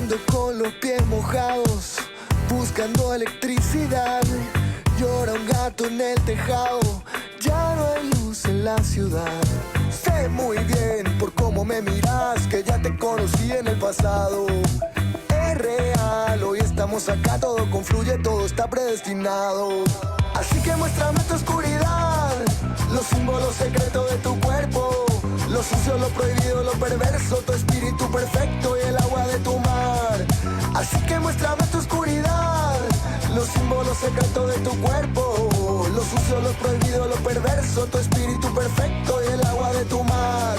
Ando con los pies mojados, buscando electricidad. Llora un gato en el tejado, ya no hay luz en la ciudad. Sé muy bien por cómo me miras que ya te conocí en el pasado. Es real, hoy estamos acá, todo confluye, todo está predestinado. Así que muéstrame tu oscuridad, los símbolos secretos de tu cuerpo, lo sucio, lo prohibido, lo perverso, tu espíritu perfecto y el agua de tu mar. Así que muéstrame tu oscuridad, los símbolos secretos de tu cuerpo, lo sucio, lo prohibido, lo perverso, tu espíritu perfecto y el agua de tu mar.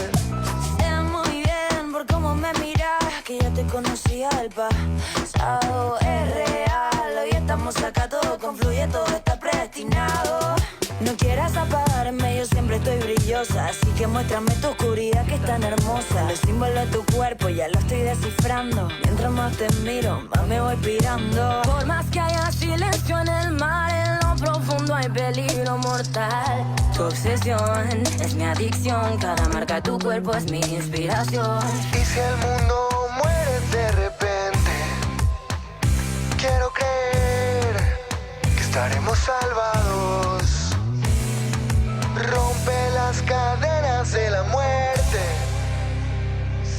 Sé muy bien por cómo me miras que ya te conocía del pasado. Es real, hoy estamos acá, todo confluye, todo está predestinado. No quieras apagarme, yo siempre estoy brillosa. Así que muéstrame tu oscuridad que es tan hermosa. Los símbolos de tu cuerpo ya lo estoy descifrando. Mientras más te miro, más me voy pirando. Por más que haya silencio en el mar, en lo profundo hay peligro mortal. Tu obsesión es mi adicción, cada marca de tu cuerpo es mi inspiración. Y si el mundo muere de repente, quiero creer que estaremos salvados. Rompe las cadenas de la muerte.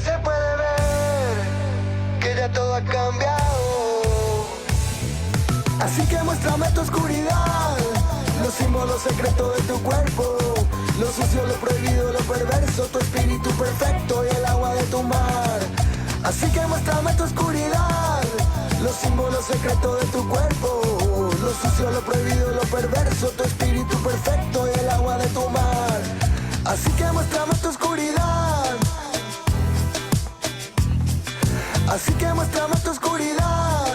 Se puede ver que ya todo ha cambiado. Así que muéstrame tu oscuridad, los símbolos secretos de tu cuerpo, lo sucio, lo prohibido, lo perverso, tu espíritu perfecto y el agua de tu mar. Así que muéstrame tu oscuridad, los símbolos secretos de tu cuerpo, lo sucio, lo prohibido, lo perverso, tu espíritu perfecto y el agua de tu mar. Así que muéstrame tu oscuridad. Así que muéstrame tu oscuridad.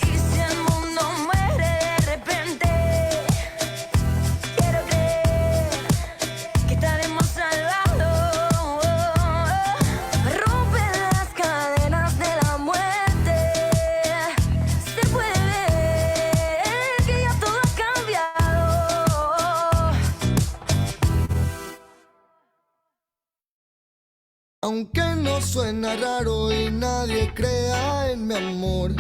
Y si el mundo muere de repente, quiero creer que estaremos salvados. Rompe las cadenas de la muerte. Se puede ver que ya todo ha cambiado. Aunque no suena raro y nadie crea en mi amor,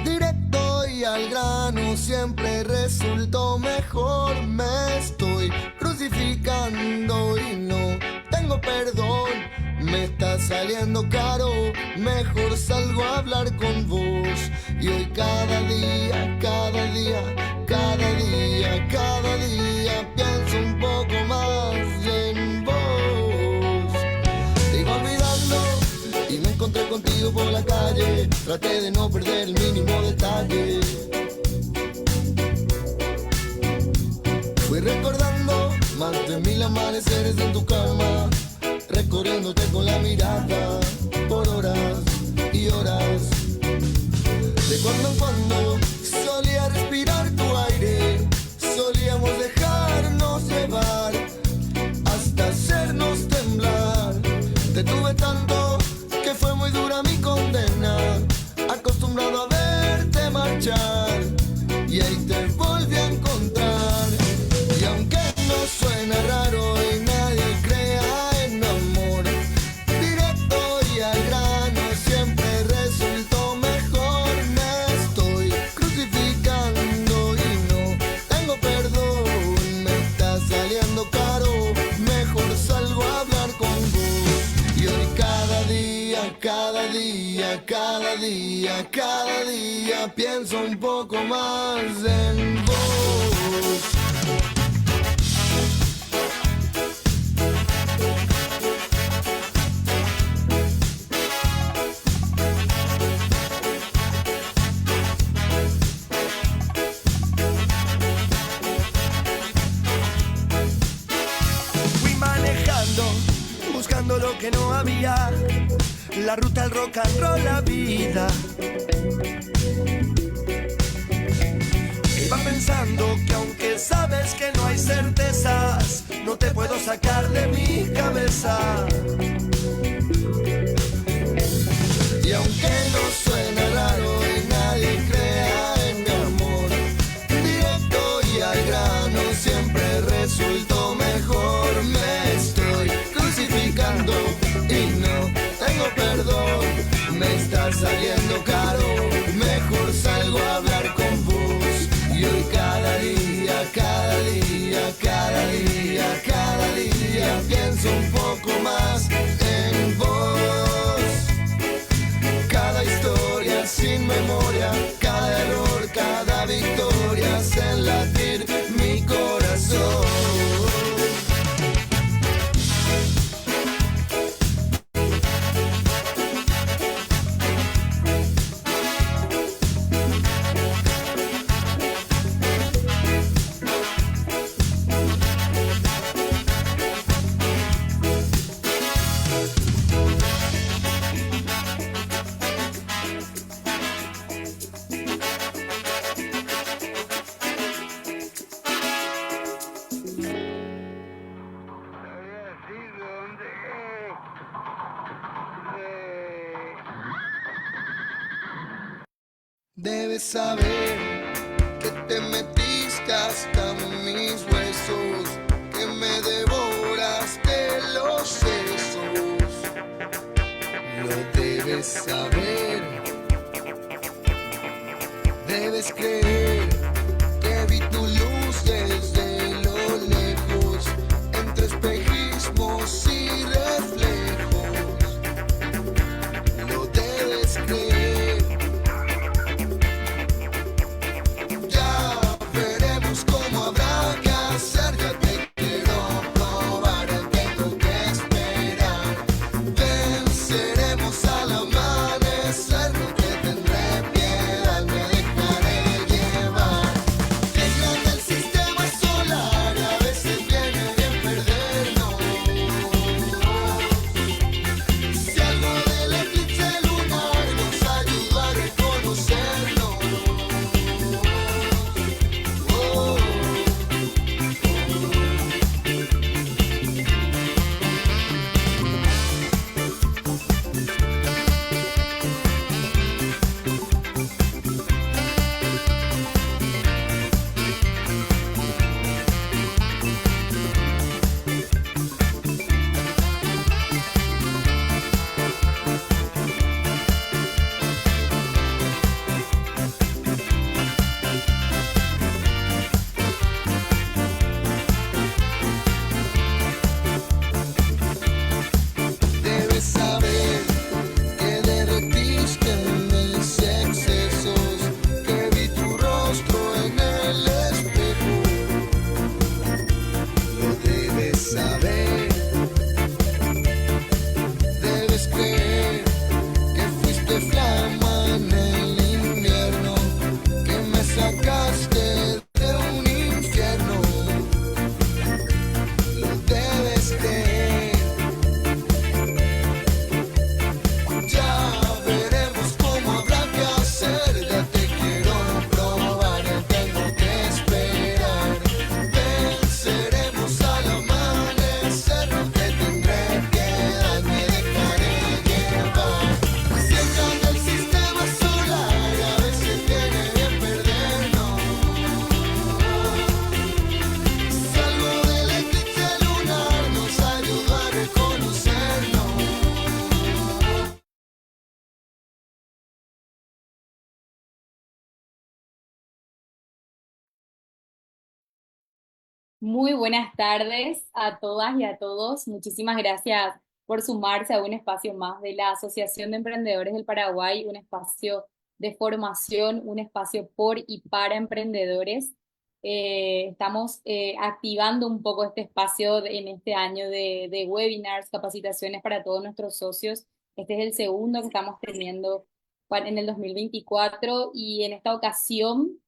directo y al grano siempre resultó mejor. Me estoy crucificando y no tengo perdón. Me está saliendo caro, mejor salgo a hablar con vos. Y hoy cada día, cada día, cada día, cada día pienso un poco más en vos. Te iba olvidando y me encontré contigo por la calle. Traté de no perder el mínimo detalle. Fui recordando más de 1000 amaneceres en tu cama, recorriéndote con la mirada por horas y horas. De cuando en cuando solía respirar tu aire, solíamos dejarnos llevar hasta hacernos temblar. Te tuve tanto que fue muy dura mi condena, acostumbrado a verte marchar y ahí te volví a encontrar. Y aunque no suena raro y nadie crea en mi amor, directo y al grano siempre resultó mejor. Me estoy crucificando y no tengo perdón. Me está saliendo caro, mejor salgo a hablar con vos. Y hoy cada día, cada día, cada día, cada día pienso un poco más en vos. Fui manejando, buscando lo que no había, la ruta, el rock and roll, la vida. Iba pensando que aunque sabes que no hay certezas, no te puedo sacar de mi cabeza. Y aunque no suena raro y nadie crea en mi amor, directo y al grano siempre resultó mejor. Me estoy crucificando y no saliendo caro, mejor salgo a hablar con vos. Y hoy cada día, cada día, cada día, cada día pienso un poco más en vos. Cada historia sin memoria, cada error, cada victoria hacen latir mi corazón. Debes saber que te metiste hasta mis huesos, que me devoraste los sesos. Lo debes saber, debes creer que vi tu luz desde lo lejos, entre espejismos y reflejos. Lo debes creer. Muy buenas tardes a todas y a todos. Muchísimas gracias por sumarse a un espacio más de la Asociación de Emprendedores del Paraguay, un espacio de formación, un espacio por y para emprendedores. Estamos activando un poco este espacio en este año de webinars, capacitaciones para todos nuestros socios. Este es el segundo que estamos teniendo en el 2024 y en esta ocasión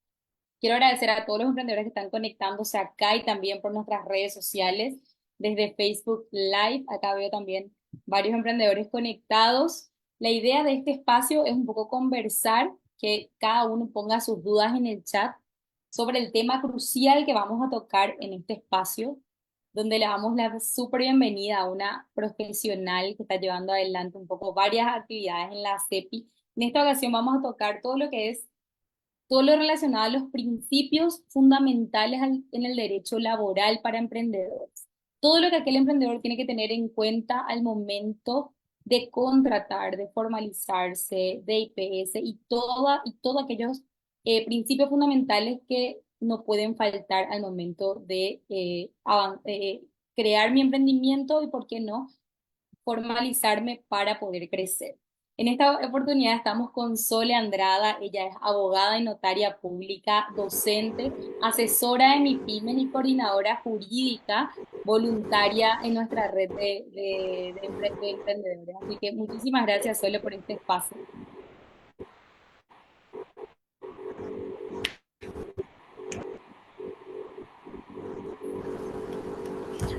quiero agradecer a todos los emprendedores que están conectándose acá y también por nuestras redes sociales, desde Facebook Live. Acá veo también varios emprendedores conectados. La idea de este espacio es un poco conversar, que cada uno ponga sus dudas en el chat sobre el tema crucial que vamos a tocar en este espacio, donde le damos la súper bienvenida a una profesional que está llevando adelante un poco varias actividades en la CEPI. En esta ocasión vamos a tocar todo lo que es todo lo relacionado a los principios fundamentales en el derecho laboral para emprendedores. Todo lo que aquel emprendedor tiene que tener en cuenta al momento de contratar, de formalizarse, de IPS y todos aquellos principios fundamentales que no pueden faltar al momento de crear mi emprendimiento y, ¿por qué no?, formalizarme para poder crecer. En esta oportunidad estamos con Sole Andrada. Ella es abogada y notaria pública, docente, asesora de MIPYME y coordinadora jurídica voluntaria en nuestra red de emprendedores. Así que muchísimas gracias, Sole, por este espacio.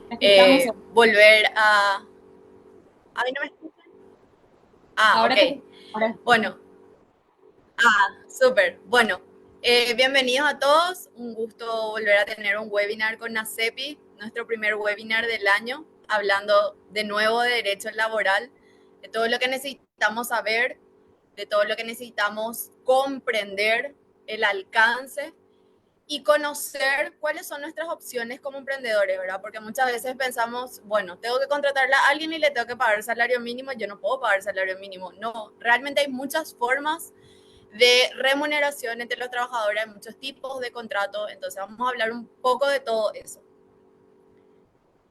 ¿Me escuchamos, Sole? Volver a... ¿A mí no me escuchan? Ah, Ahora ok. te... Ahora... Bueno, súper. Bueno, bienvenidos a todos. Un gusto volver a tener un webinar con NACEPI, nuestro primer webinar del año, hablando de nuevo de derecho laboral, de todo lo que necesitamos saber, de todo lo que necesitamos comprender, el alcance y conocer cuáles son nuestras opciones como emprendedores, ¿verdad? Porque muchas veces pensamos, bueno, tengo que contratarle a alguien y le tengo que pagar el salario mínimo, yo no puedo pagar el salario mínimo. No, realmente hay muchas formas de remuneración entre los trabajadores, hay muchos tipos de contratos, entonces vamos a hablar un poco de todo eso.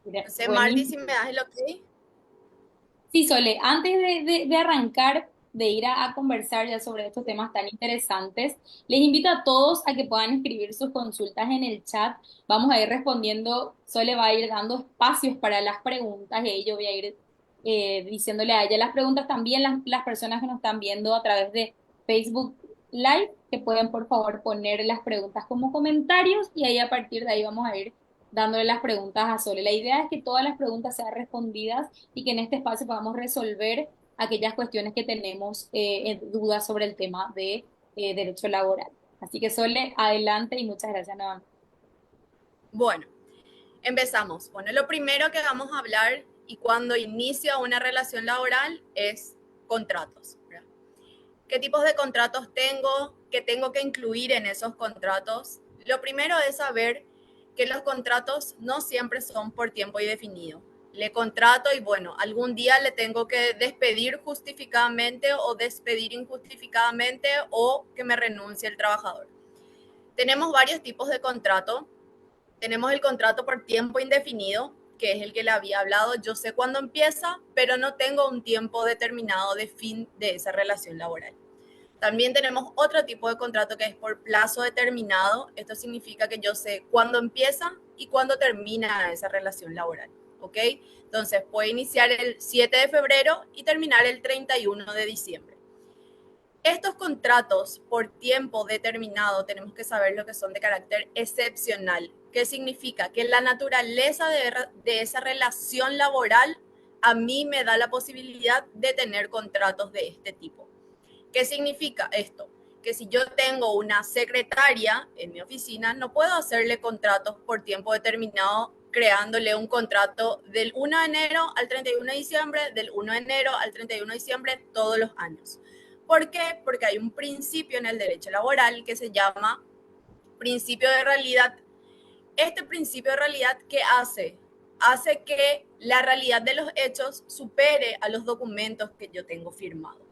No sé, Marty, Buenísimo. si me das el ok. Sí, Sole, antes de arrancar, de ir a conversar ya sobre estos temas tan interesantes, les invito a todos a que puedan escribir sus consultas en el chat. Vamos a ir respondiendo, Sole va a ir dando espacios para las preguntas y ahí yo voy a ir diciéndole a ella las preguntas. También las personas que nos están viendo a través de Facebook Live, que pueden por favor poner las preguntas como comentarios y ahí a partir de ahí vamos a ir dándole las preguntas a Sole. La idea es que todas las preguntas sean respondidas y que en este espacio podamos resolver aquellas cuestiones que tenemos en dudas sobre el tema de derecho laboral. Así que Sole, adelante y muchas gracias nuevamente. Bueno, empezamos. Bueno, lo primero que vamos a hablar y cuando inicia una relación laboral es contratos, ¿verdad? ¿Qué tipos de contratos tengo? ¿Qué tengo que incluir en esos contratos? Lo primero es saber que los contratos no siempre son por tiempo indefinido. Le contrato y bueno, algún día le tengo que despedir justificadamente o despedir injustificadamente o que me renuncie el trabajador. Tenemos varios tipos de contrato. Tenemos el contrato por tiempo indefinido, que es el que le había hablado. Yo sé cuándo empieza, pero no tengo un tiempo determinado de fin de esa relación laboral. También tenemos otro tipo de contrato que es por plazo determinado. Esto significa que yo sé cuándo empieza y cuándo termina esa relación laboral, ¿ok? Entonces, puede iniciar el 7 de febrero y terminar el 31 de diciembre. Estos contratos por tiempo determinado tenemos que saber lo que son de carácter excepcional. ¿Qué significa? Que la naturaleza de esa relación laboral a mí me da la posibilidad de tener contratos de este tipo. ¿Qué significa esto? Que si yo tengo una secretaria en mi oficina, no puedo hacerle contratos por tiempo determinado creándole un contrato del 1 de enero al 31 de diciembre, del 1 de enero al 31 de diciembre, todos los años. ¿Por qué? Porque hay un principio en el derecho laboral que se llama principio de realidad. Este principio de realidad, ¿qué hace? Hace que la realidad de los hechos supere a los documentos que yo tengo firmados.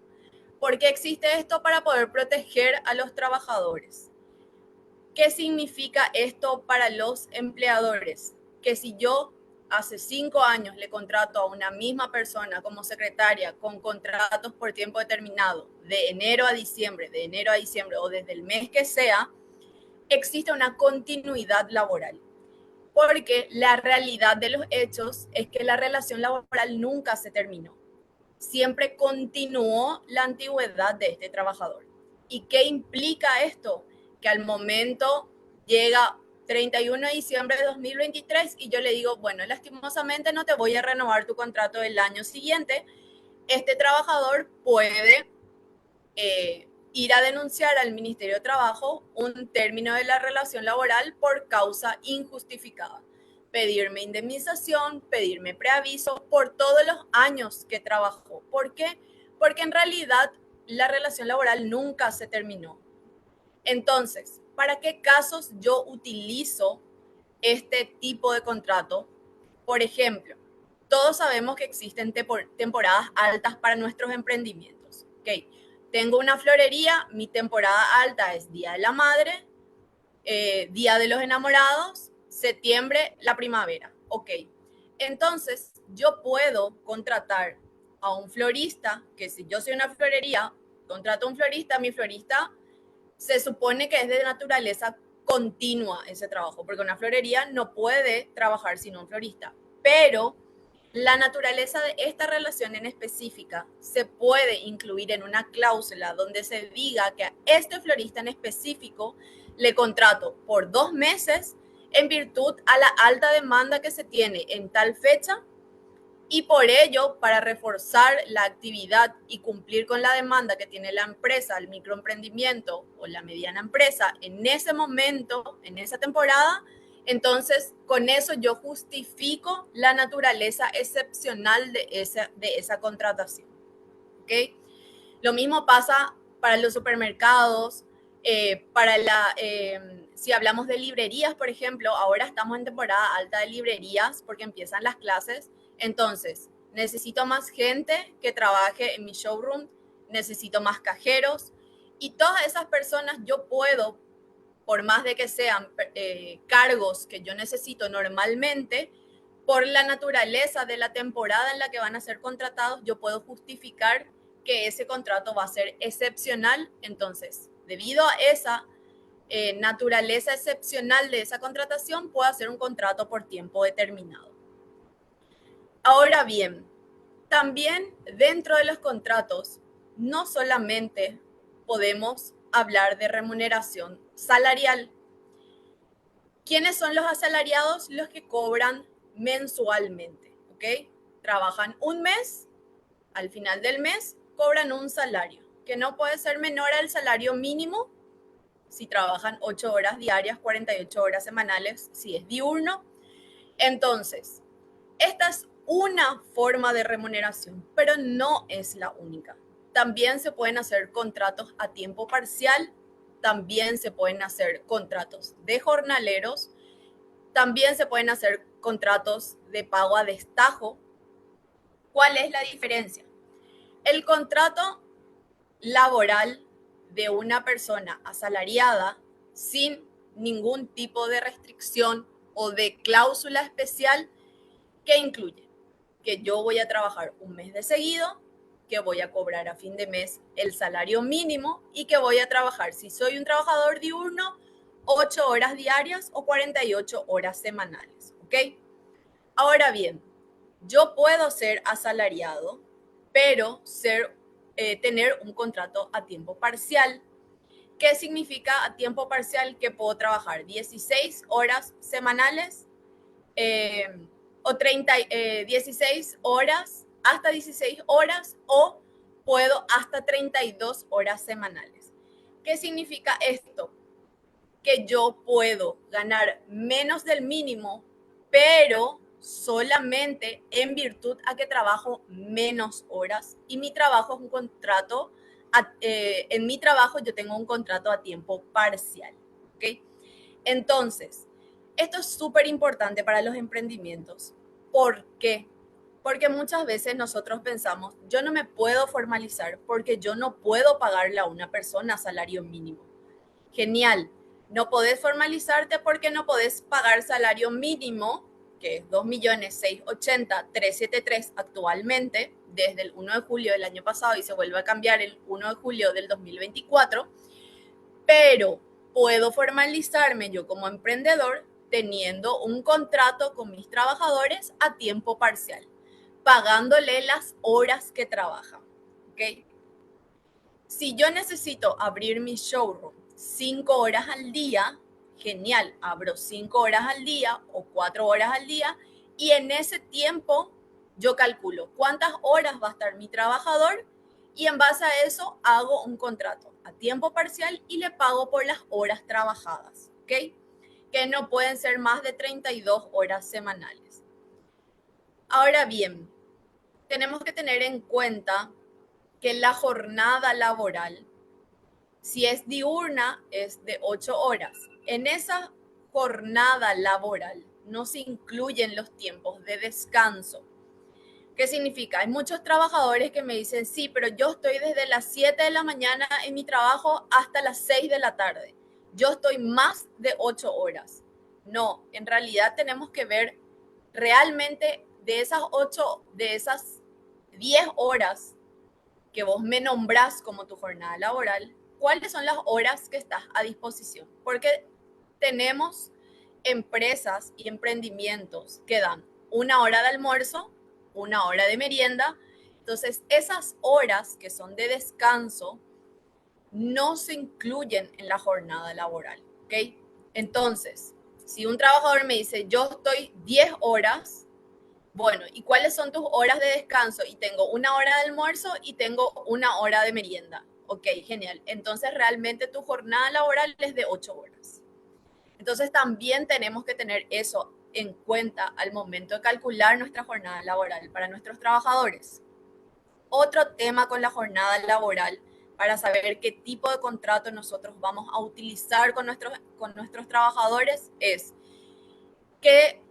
¿Por qué existe esto? Para poder proteger a los trabajadores. ¿Qué significa esto para los empleadores? Que si yo hace 5 años le contrato a una misma persona como secretaria con contratos por tiempo determinado, de enero a diciembre o desde el mes que sea, existe una continuidad laboral. Porque la realidad de los hechos es que la relación laboral nunca se terminó. Siempre continuó la antigüedad de este trabajador. ¿Y qué implica esto? Que al momento llega 31 de diciembre de 2023 y yo le digo, bueno, lastimosamente no te voy a renovar tu contrato del año siguiente. Este trabajador puede ir a denunciar al Ministerio de Trabajo un término de la relación laboral por causa injustificada. Pedirme indemnización, pedirme preaviso por todos los años que trabajó. ¿Por qué? Porque en realidad la relación laboral nunca se terminó. Entonces, ¿para qué casos yo utilizo este tipo de contrato? Por ejemplo, todos sabemos que existen temporadas altas para nuestros emprendimientos. ¿Okay? Tengo una florería, mi temporada alta es Día de la Madre, Día de los Enamorados, septiembre, la primavera. Ok, entonces yo puedo contratar a un florista, que si yo soy una florería, contrato a un florista, mi florista se supone que es de naturaleza continua ese trabajo, porque una florería no puede trabajar sin un florista, pero la naturaleza de esta relación en específica se puede incluir en una cláusula donde se diga que a este florista en específico le contrato por 2 meses en virtud a la alta demanda que se tiene en tal fecha, y por ello, para reforzar la actividad y cumplir con la demanda que tiene la empresa, el microemprendimiento o la mediana empresa en ese momento, en esa temporada, entonces con eso yo justifico la naturaleza excepcional de esa contratación. ¿Okay? Lo mismo pasa para los supermercados, si hablamos de librerías, por ejemplo, ahora estamos en temporada alta de librerías porque empiezan las clases. Entonces, necesito más gente que trabaje en mi showroom, necesito más cajeros, y todas esas personas yo puedo, por más de que sean cargos que yo necesito normalmente, por la naturaleza de la temporada en la que van a ser contratados, yo puedo justificar que ese contrato va a ser excepcional. Entonces, debido a esa naturaleza excepcional de esa contratación, puedo hacer un contrato por tiempo determinado. Ahora bien, también dentro de los contratos, no solamente podemos hablar de remuneración salarial. ¿Quiénes son los asalariados? Los que cobran mensualmente, ¿ok? Trabajan un mes, al final del mes cobran un salario, que no puede ser menor al salario mínimo si trabajan 8 horas diarias, 48 horas semanales, si es diurno. Entonces, esta es una forma de remuneración, pero no es la única. También se pueden hacer contratos a tiempo parcial, también se pueden hacer contratos de jornaleros, también se pueden hacer contratos de pago a destajo. ¿Cuál es la diferencia? El contrato laboral de una persona asalariada sin ningún tipo de restricción o de cláusula especial, que incluye que yo voy a trabajar un mes de seguido, que voy a cobrar a fin de mes el salario mínimo y que voy a trabajar, si soy un trabajador diurno, 8 horas diarias o 48 horas semanales, ¿ok? Ahora bien, yo puedo ser asalariado, pero tener un contrato a tiempo parcial. ¿Qué significa a tiempo parcial? Que puedo trabajar 16 horas semanales o 16 horas, hasta 16 horas, o puedo hasta 32 horas semanales. ¿Qué significa esto? Que yo puedo ganar menos del mínimo, pero solamente en virtud a que trabajo menos horas, y mi trabajo es un contrato, en mi trabajo yo tengo un contrato a tiempo parcial, ¿ok? Entonces, esto es súper importante para los emprendimientos. ¿Por qué? Porque muchas veces nosotros pensamos, yo no me puedo formalizar porque yo no puedo pagarle a una persona salario mínimo. Genial, no podés formalizarte porque no podés pagar salario mínimo, que es 2.680.373 actualmente, desde el 1 de julio del año pasado, y se vuelve a cambiar el 1 de julio del 2024, pero puedo formalizarme yo como emprendedor teniendo un contrato con mis trabajadores a tiempo parcial, pagándole las horas que trabajan, ¿ok? Si yo necesito abrir mi showroom 5 horas al día, genial, abro 5 horas al día o 4 horas al día, y en ese tiempo yo calculo cuántas horas va a estar mi trabajador, y en base a eso hago un contrato a tiempo parcial y le pago por las horas trabajadas, ¿ok? Que no pueden ser más de 32 horas semanales. Ahora bien, tenemos que tener en cuenta que la jornada laboral, si es diurna, es de 8 horas. En esa jornada laboral no se incluyen los tiempos de descanso. ¿Qué significa? Hay muchos trabajadores que me dicen, sí, pero yo estoy desde las 7 de la mañana en mi trabajo hasta las 6 de la tarde. Yo estoy más de 8 horas. No, en realidad tenemos que ver realmente de esas 10 horas que vos me nombrás como tu jornada laboral, cuáles son las horas que estás a disposición. Porque tenemos empresas y emprendimientos que dan 1 hora de almuerzo, 1 hora de merienda. Entonces, esas horas que son de descanso no se incluyen en la jornada laboral, ¿ok? Entonces, si un trabajador me dice, yo estoy 10 horas, bueno, ¿y cuáles son tus horas de descanso? Y tengo 1 hora de almuerzo y tengo 1 hora de merienda. Ok, genial. Entonces, realmente tu jornada laboral es de 8 horas. Entonces, también tenemos que tener eso en cuenta al momento de calcular nuestra jornada laboral para nuestros trabajadores. Otro tema con la jornada laboral para saber qué tipo de contrato nosotros vamos a utilizar con nuestros trabajadores es que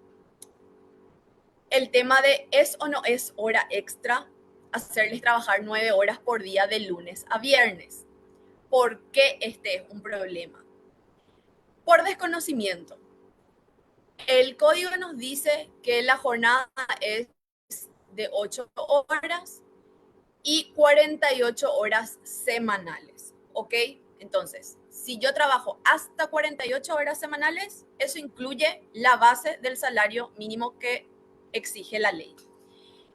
el tema de es o no es hora extra hacerles trabajar 9 horas por día de lunes a viernes. ¿Por qué este es un problema? Por desconocimiento. El código nos dice que la jornada es de 8 horas y 48 horas semanales, ¿ok? Entonces, si yo trabajo hasta 48 horas semanales, eso incluye la base del salario mínimo que exige la ley.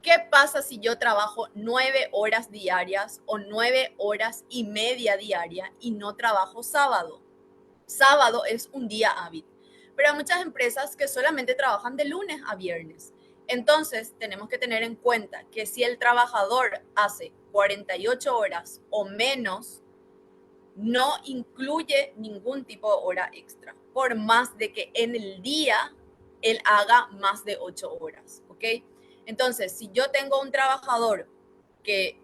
¿Qué pasa si yo trabajo 9 horas diarias o 9 horas y media diaria y no trabajo sábado? Sábado es un día hábil, pero hay muchas empresas que solamente trabajan de lunes a viernes. Entonces, tenemos que tener en cuenta que si el trabajador hace 48 horas o menos, no incluye ningún tipo de hora extra, por más de que en el día él haga más de 8 horas, ¿ok? Entonces, si yo tengo un trabajador que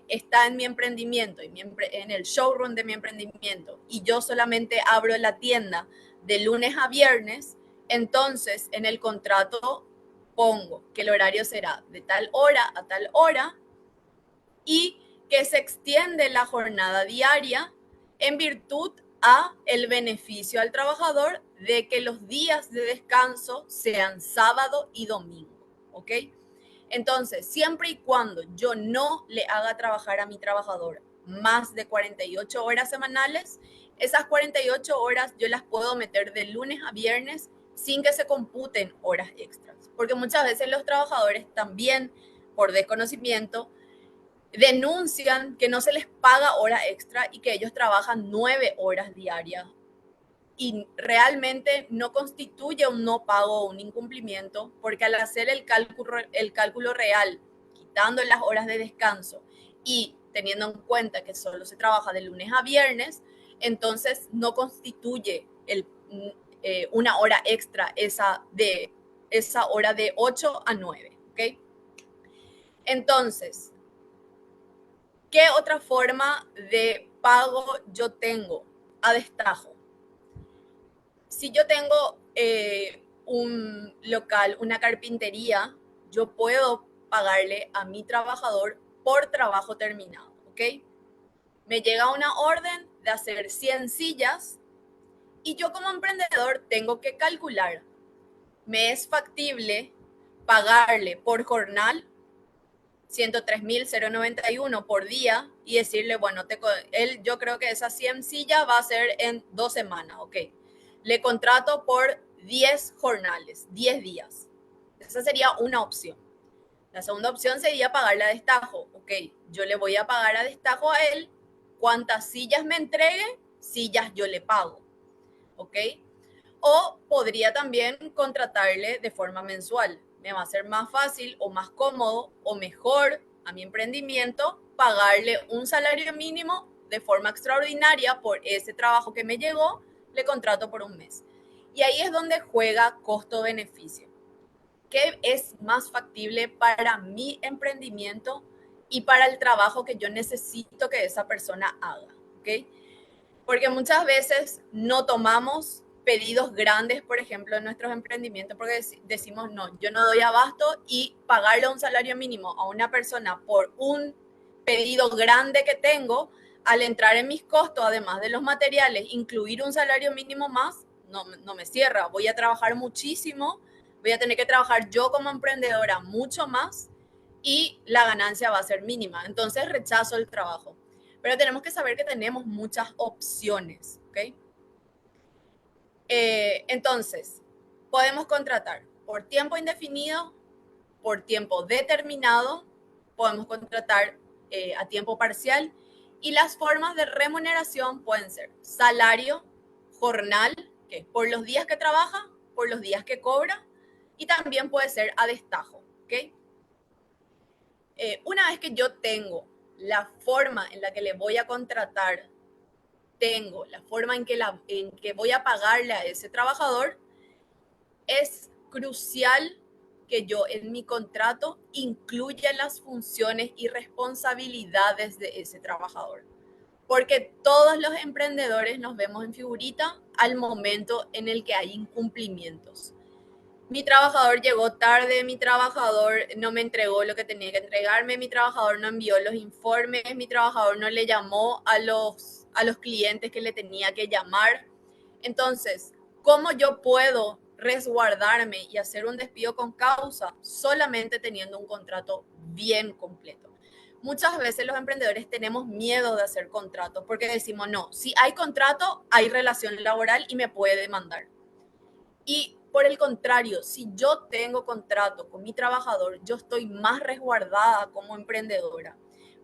está en mi emprendimiento, en el showroom de mi emprendimiento, y yo solamente abro la tienda de lunes a viernes, entonces en el contrato pongo que el horario será de tal hora a tal hora y que se extiende la jornada diaria en virtud a el beneficio al trabajador de que los días de descanso sean sábado y domingo, ¿ok? Entonces, siempre y cuando yo no le haga trabajar a mi trabajador más de 48 horas semanales, esas 48 horas yo las puedo meter de lunes a viernes sin que se computen horas extras. Porque muchas veces los trabajadores también, por desconocimiento, denuncian que no se les paga hora extra y que ellos trabajan 9 horas diarias. Y realmente no constituye un no pago o un incumplimiento, porque al hacer el cálculo real, quitando las horas de descanso y teniendo en cuenta que solo se trabaja de lunes a viernes, entonces no constituye una hora extra esa hora de 8 a 9, ¿ok? Entonces, ¿qué otra forma de pago yo tengo a destajo? Si yo tengo un local, una carpintería, yo puedo pagarle a mi trabajador por trabajo terminado, ¿ok? Me llega una orden de hacer 100 sillas y yo como emprendedor tengo que calcular, ¿me es factible pagarle por jornal 103.091 por día y decirle, bueno, yo creo que esa 100 sillas va a ser en 2 semanas, ¿ok? Le contrato por 10 jornales, 10 días. Esa sería una opción. La segunda opción sería pagarle a destajo. Ok, yo le voy a pagar a destajo a él. Cuantas sillas me entregue, sillas yo le pago. Ok. O podría también contratarle de forma mensual. Me va a ser más fácil o más cómodo o mejor a mi emprendimiento pagarle un salario mínimo de forma extraordinaria por ese trabajo que me llegó, le contrato por un mes. Y ahí es donde juega costo-beneficio. ¿Qué es más factible para mi emprendimiento y para el trabajo que yo necesito que esa persona haga? ¿Ok? Porque muchas veces no tomamos pedidos grandes, por ejemplo, en nuestros emprendimientos, porque decimos, no, yo no doy abasto, y pagarle un salario mínimo a una persona por un pedido grande que tengo, al entrar en mis costos, además de los materiales, incluir un salario mínimo más, no me cierra. Voy a trabajar muchísimo, voy a tener que trabajar yo como emprendedora mucho más y la ganancia va a ser mínima. Entonces rechazo el trabajo. Pero tenemos que saber que tenemos muchas opciones, ¿ok? Entonces, podemos contratar por tiempo indefinido, por tiempo determinado, podemos contratar a tiempo parcial, y las formas de remuneración pueden ser salario, jornal, que es por los días que trabaja, por los días que cobra, y también puede ser a destajo, ¿ok? Una vez que yo tengo la forma en la que le voy a contratar, tengo la forma en que voy a pagarle a ese trabajador, es crucial que yo en mi contrato incluya las funciones y responsabilidades de ese trabajador. Porque todos los emprendedores nos vemos en figurita al momento en el que hay incumplimientos. Mi trabajador llegó tarde, mi trabajador no me entregó lo que tenía que entregarme, mi trabajador no envió los informes, mi trabajador no le llamó a los clientes que le tenía que llamar. Entonces, ¿cómo yo puedo resguardarme y hacer un despido con causa? Solamente teniendo un contrato bien completo. Muchas veces los emprendedores tenemos miedo de hacer contratos porque decimos, no, si hay contrato, hay relación laboral y me puede demandar. Y por el contrario, si yo tengo contrato con mi trabajador, yo estoy más resguardada como emprendedora,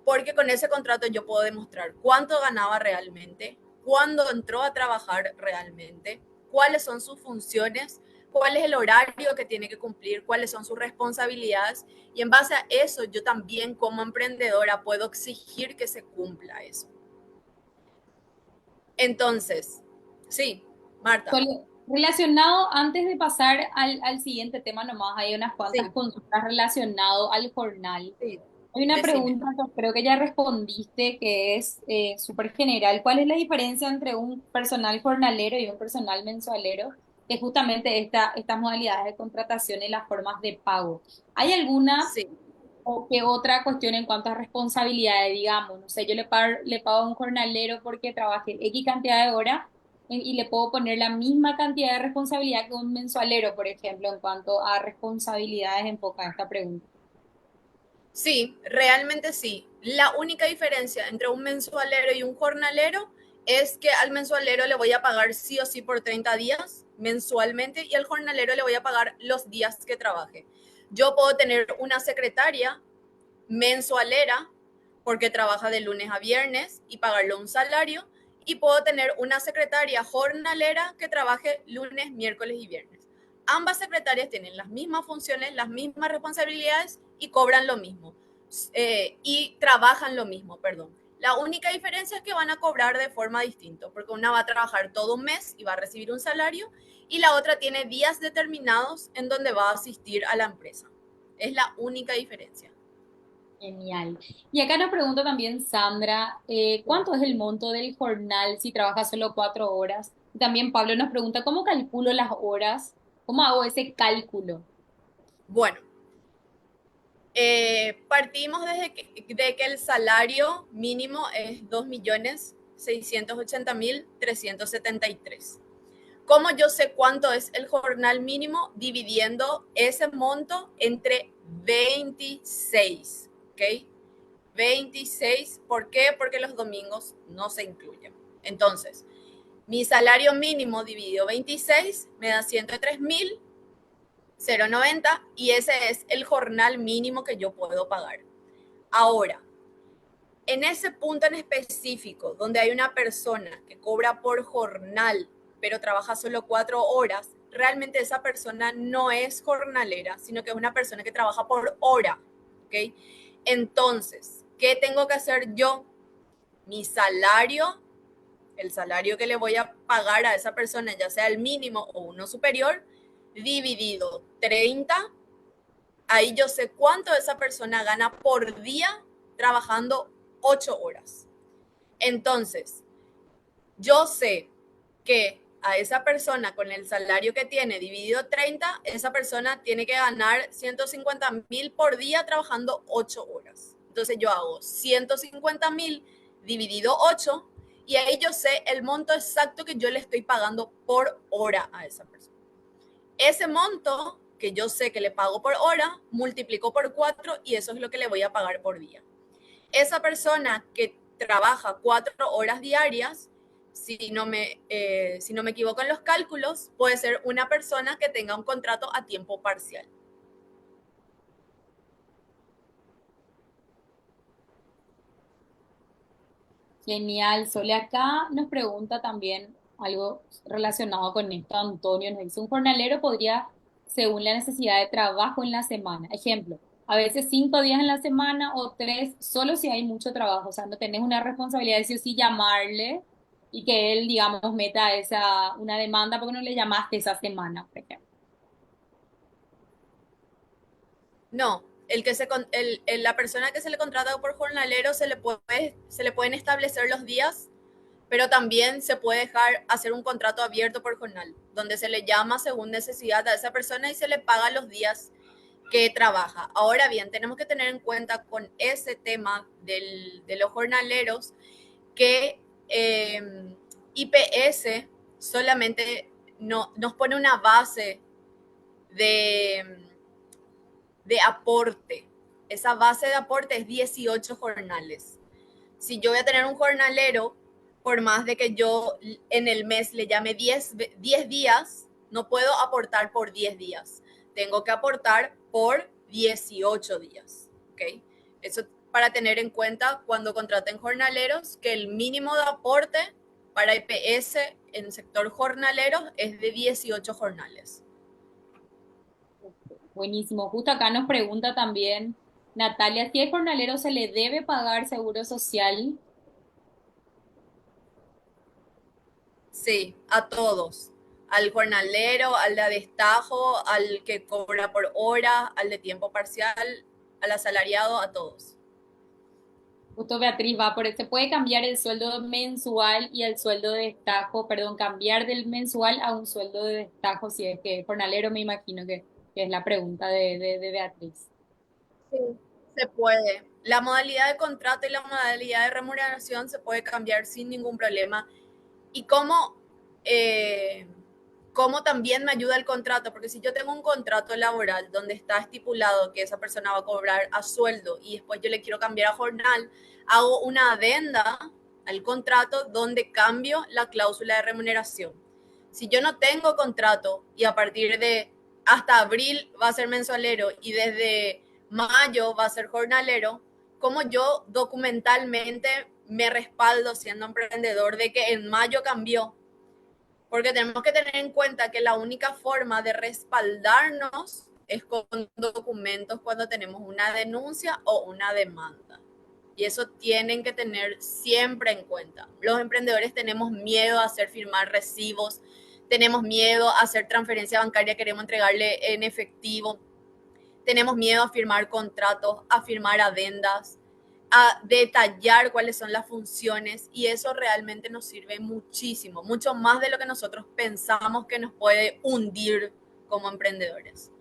porque con ese contrato yo puedo demostrar cuánto ganaba realmente, cuándo entró a trabajar realmente, cuáles son sus funciones, cuál es el horario que tiene que cumplir, cuáles son sus responsabilidades, y en base a eso yo también como emprendedora puedo exigir que se cumpla eso. Entonces, sí, Marta. Relacionado, antes de pasar al siguiente tema nomás, hay unas cuantas Sí. consultas relacionado al jornal. Sí, Hay una decime. pregunta que creo que ya respondiste, que es súper general. ¿Cuál es la diferencia entre un personal jornalero y un personal mensualero? Que es justamente estas modalidades de contratación y las formas de pago. ¿Hay alguna Sí. o qué otra cuestión en cuanto a responsabilidades, digamos? No sé, yo le pago a un jornalero porque trabajé X cantidad de horas y le puedo poner la misma cantidad de responsabilidad que un mensualero, por ejemplo, en cuanto a responsabilidades enfoca esta pregunta. Sí, realmente sí. La única diferencia entre un mensualero y un jornalero es que al mensualero le voy a pagar sí o sí por 30 días mensualmente, y al jornalero le voy a pagar los días que trabaje. Yo puedo tener una secretaria mensualera porque trabaja de lunes a viernes y pagarle un salario, y puedo tener una secretaria jornalera que trabaje lunes, miércoles y viernes. Ambas secretarias tienen las mismas funciones, las mismas responsabilidades y cobran lo mismo, y trabajan lo mismo, perdón. La única diferencia es que van a cobrar de forma distinta, porque una va a trabajar todo un mes y va a recibir un salario, y la otra tiene días determinados en donde va a asistir a la empresa. Es la única diferencia. Genial. Y acá nos pregunta también Sandra, ¿cuánto es el monto del jornal si trabajas solo 4 horas? Y también Pablo nos pregunta, ¿cómo calculo las horas? ¿Cómo hago ese cálculo? Bueno, partimos de que el salario mínimo es 2.680.373. ¿Cómo yo sé cuánto es el jornal mínimo? Dividiendo ese monto entre 26, ¿ok? 26, ¿por qué? Porque los domingos no se incluyen. Entonces, mi salario mínimo dividido 26 me da 103.090, y ese es el jornal mínimo que yo puedo pagar. Ahora, en ese punto en específico, donde hay una persona que cobra por jornal, pero trabaja solo 4 horas, realmente esa persona no es jornalera, sino que es una persona que trabaja por hora, ¿ok? Entonces, ¿qué tengo que hacer yo? Mi salario, el salario que le voy a pagar a esa persona, ya sea el mínimo o uno superior, dividido 30, ahí yo sé cuánto esa persona gana por día trabajando 8 horas. Entonces, yo sé que a esa persona con el salario que tiene dividido 30, esa persona tiene que ganar 150.000 por día trabajando 8 horas. Entonces yo hago 150.000 dividido 8 y ahí yo sé el monto exacto que yo le estoy pagando por hora a esa persona. Ese monto que yo sé que le pago por hora, multiplico por 4 y eso es lo que le voy a pagar por día. Esa persona que trabaja 4 horas diarias, si no me equivoco en los cálculos, puede ser una persona que tenga un contrato a tiempo parcial. Genial, Sole. Acá nos pregunta también algo relacionado con esto. Antonio nos dice, un jornalero podría, según la necesidad de trabajo en la semana, ejemplo, a veces 5 días en la semana o 3, solo si hay mucho trabajo. O sea, no tenés una responsabilidad de sí o sí llamarle y que él, digamos, meta una demanda porque no le llamaste esa semana, por ejemplo. No, la persona que se le contrata por jornalero se le pueden establecer los días, pero también se puede dejar hacer un contrato abierto por jornal, donde se le llama según necesidad a esa persona y se le paga los días que trabaja. Ahora bien, tenemos que tener en cuenta con ese tema de los jornaleros que IPS solamente nos pone una base de, de aporte. Esa base de aporte es 18 jornales. Si yo voy a tener un jornalero, por más de que yo en el mes le llame 10 días, no puedo aportar por 10 días. Tengo que aportar por 18 días. ¿Okay? Eso para tener en cuenta cuando contraten jornaleros, que el mínimo de aporte para IPS en el sector jornalero es de 18 jornales. Buenísimo. Justo acá nos pregunta también Natalia, si el jornalero se le debe pagar seguro social. Sí, a todos. Al jornalero, al de destajo, al que cobra por hora, al de tiempo parcial, al asalariado, a todos. Justo Beatriz va por se puede cambiar el sueldo mensual y el sueldo de destajo, perdón, cambiar del mensual a un sueldo de destajo, si es que jornalero me imagino que es la pregunta de Beatriz. Sí, se puede. La modalidad de contrato y la modalidad de remuneración se puede cambiar sin ningún problema. ¿Y cómo también me ayuda el contrato? Porque si yo tengo un contrato laboral donde está estipulado que esa persona va a cobrar a sueldo y después yo le quiero cambiar a jornal, hago una adenda al contrato donde cambio la cláusula de remuneración. Si yo no tengo contrato y a partir de hasta abril va a ser mensualero y desde mayo va a ser jornalero, ¿cómo yo documentalmente me respaldo siendo emprendedor de que en mayo cambió? Porque tenemos que tener en cuenta que la única forma de respaldarnos es con documentos cuando tenemos una denuncia o una demanda. Y eso tienen que tener siempre en cuenta. Los emprendedores tenemos miedo a hacer firmar recibos, tenemos miedo a hacer transferencia bancaria, queremos entregarle en efectivo, tenemos miedo a firmar contratos, a firmar adendas, a detallar cuáles son las funciones y eso realmente nos sirve muchísimo, mucho más de lo que nosotros pensamos que nos puede hundir como emprendedores.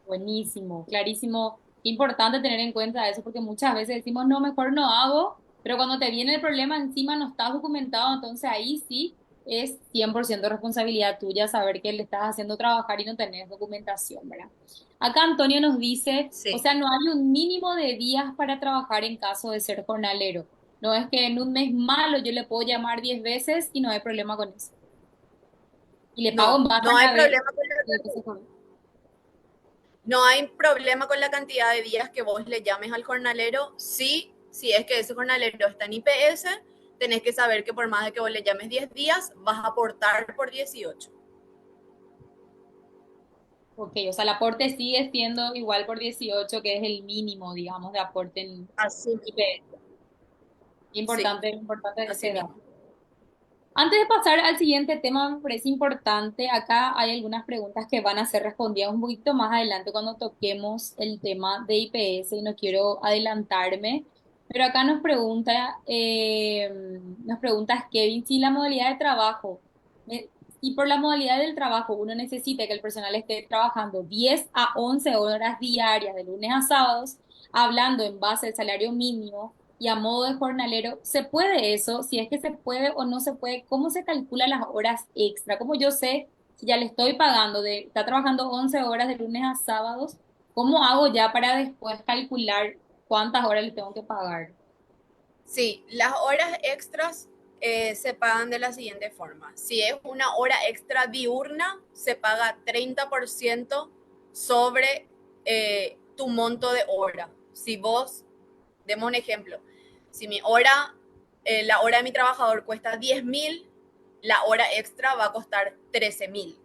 Buenísimo, clarísimo. Importante tener en cuenta eso porque muchas veces decimos, no, mejor no hago, pero cuando te viene el problema encima no estás documentado, entonces ahí sí es 100% responsabilidad tuya saber que le estás haciendo trabajar y no tenés documentación, ¿verdad? Acá Antonio nos dice, o Sí. sea, no hay un mínimo de días para trabajar en caso de ser jornalero. No es que en un mes malo yo le puedo llamar 10 veces y no hay problema con eso. Y le pago No, más no hay cada vez. problema con la cantidad de días que vos le llames al jornalero. Sí, si es que ese jornalero está en IPS, tenés que saber que por más de que vos le llames 10 días, vas a aportar por 18. Ok, o sea, el aporte sigue siendo igual por 18, que es el mínimo, digamos, de aporte en Así mismo. IPS. Sí, Importante así ese dato. mismo. Antes de pasar al siguiente tema, me parece importante, acá hay algunas preguntas que van a ser respondidas un poquito más adelante cuando toquemos el tema de IPS y no quiero adelantarme. Pero acá nos pregunta Kevin si la modalidad de trabajo, y por la modalidad del trabajo uno necesita que el personal esté trabajando 10 a 11 horas diarias de lunes a sábados, hablando en base al salario mínimo y a modo de jornalero. ¿Se puede eso? Si es que se puede o no se puede, ¿cómo se calculan las horas extra? ¿Cómo yo sé si ya le estoy pagando está trabajando 11 horas de lunes a sábados? ¿Cómo hago ya para después calcular cuántas horas le tengo que pagar? Sí, las horas extras se pagan de la siguiente forma. Si es una hora extra diurna, se paga 30% sobre tu monto de hora. Si vos, demos un ejemplo, si la hora de mi trabajador cuesta 10.000, la hora extra va a costar 13.000.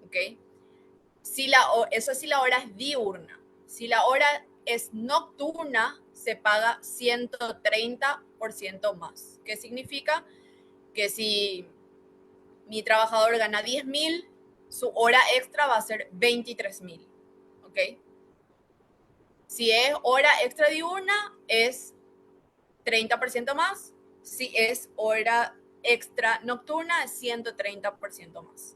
¿Ok? Eso es si la hora es diurna. Si la hora es nocturna, se paga 130% más. ¿Qué significa? Que si mi trabajador gana 10.000, su hora extra va a ser 23.000. ¿Ok? Si es hora extra diurna, es 30% más. Si es hora extra nocturna, es 130% más.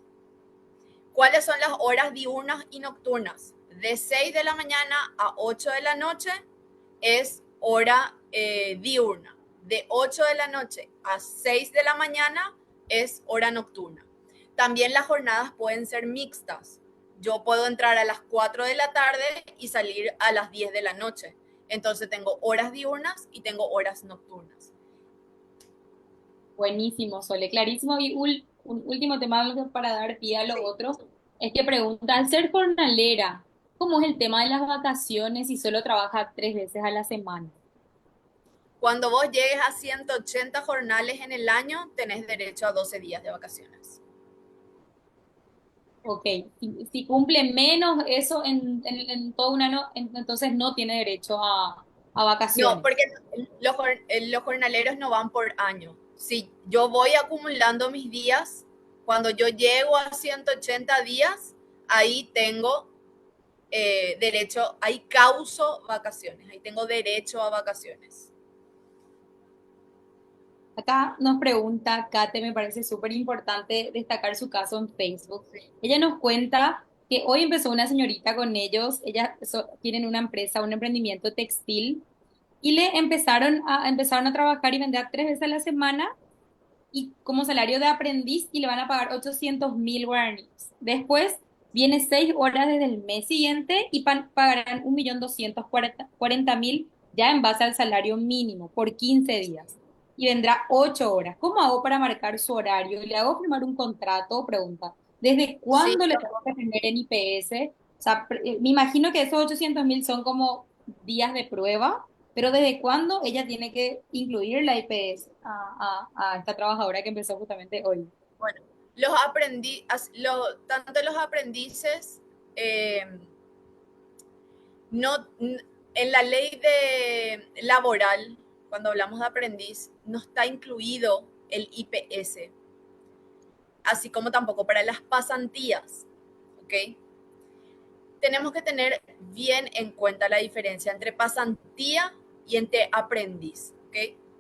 ¿Cuáles son las horas diurnas y nocturnas? De 6 de la mañana a 8 de la noche es hora diurna. De 8 de la noche a 6 de la mañana es hora nocturna. También las jornadas pueden ser mixtas. Yo puedo entrar a las 4 de la tarde y salir a las 10 de la noche. Entonces tengo horas diurnas y tengo horas nocturnas. Buenísimo, Sole, clarísimo. Y un último tema para dar pie a lo Sí. otro, es que pregunta, al ser jornalera, ¿cómo es el tema de las vacaciones y solo trabaja 3 veces a la semana? Cuando vos llegues a 180 jornales en el año, tenés derecho a 12 días de vacaciones. Ok, si cumple menos eso en todo un año, entonces no tiene derecho a No, vacaciones. porque los jornaleros no van por año. Si yo voy acumulando mis días, cuando yo llego a 180 días, ahí tengo derecho, ahí causo vacaciones, ahí tengo derecho a vacaciones. Acá nos pregunta, Kate, me parece súper importante destacar su caso en Facebook. Ella nos cuenta que hoy empezó una señorita con ellos, tienen una empresa, un emprendimiento textil, y empezaron a trabajar y vender 3 veces a la semana y como salario de aprendiz y le van a pagar 800.000 guaraníes. Después viene 6 horas desde el mes siguiente y pagarán 1.240.000 ya en base al salario mínimo por 15 días. Y vendrá 8 horas. ¿Cómo hago para marcar su horario? ¿Le hago firmar un contrato? Pregunta. ¿Desde Sí, cuándo le tengo que tener en IPS? O sea, me imagino que esos 800.000 son como días de prueba, pero ¿desde cuándo ella tiene que incluir la IPS a esta trabajadora que empezó justamente hoy? bueno, tanto los aprendices, eh, no, en la ley laboral, cuando hablamos de aprendiz, no está incluido el IPS, así como tampoco para las pasantías, ¿ok? Tenemos que tener bien en cuenta la diferencia entre pasantía y entre aprendiz, ¿ok?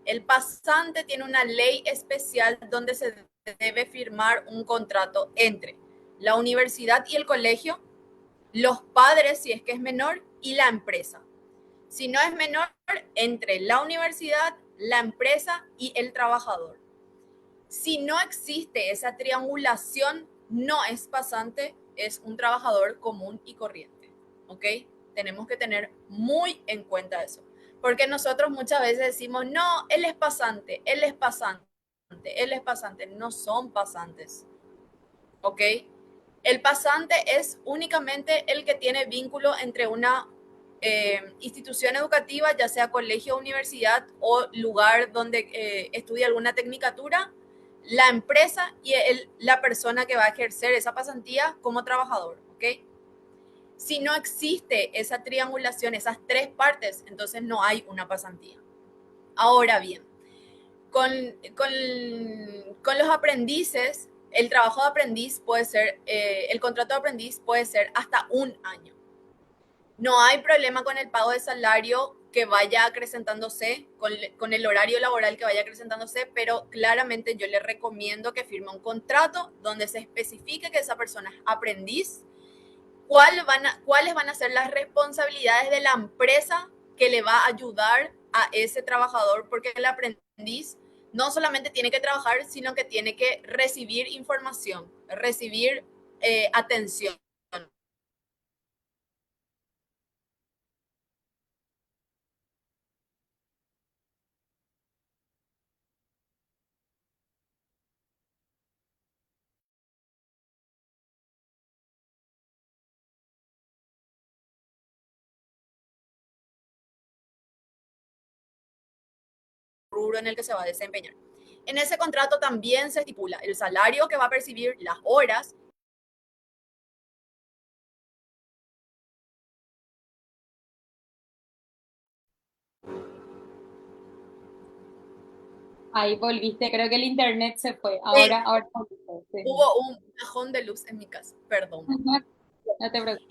El pasante tiene una ley especial donde se debe firmar un contrato entre la universidad y el colegio, los padres si es que es menor y la empresa. Si no es menor, entre la universidad, la empresa y el trabajador. Si no existe esa triangulación, no es pasante, es un trabajador común y corriente. ¿Ok? Tenemos que tener muy en cuenta eso. Porque nosotros muchas veces decimos, no, él es pasante, él es pasante, él es pasante. No son pasantes. ¿Ok? El pasante es únicamente el que tiene vínculo entre una institución educativa, ya sea colegio, universidad o lugar donde estudia alguna tecnicatura, la empresa y la persona que va a ejercer esa pasantía como trabajador, ¿ok? Si no existe esa triangulación, esas tres partes, entonces no hay una pasantía. Ahora bien, con, con, con los aprendices, el trabajo de aprendiz puede ser, el contrato de aprendiz puede ser hasta un año. No hay problema con el pago de salario que vaya acrecentándose, con el horario laboral que vaya acrecentándose, pero claramente yo le recomiendo que firme un contrato donde se especifique que esa persona es aprendiz, cuáles van a ser las responsabilidades de la empresa que le va a ayudar a ese trabajador, porque el aprendiz no solamente tiene que trabajar, sino que tiene que recibir información, recibir atención. Rubro en el que se va a desempeñar. En ese contrato también se estipula el salario que va a percibir, las horas. Ahí volviste, creo que el internet se fue. Sí, Ahora volviste, sí. hubo un bajón de luz en mi casa, perdón. No te preocupes.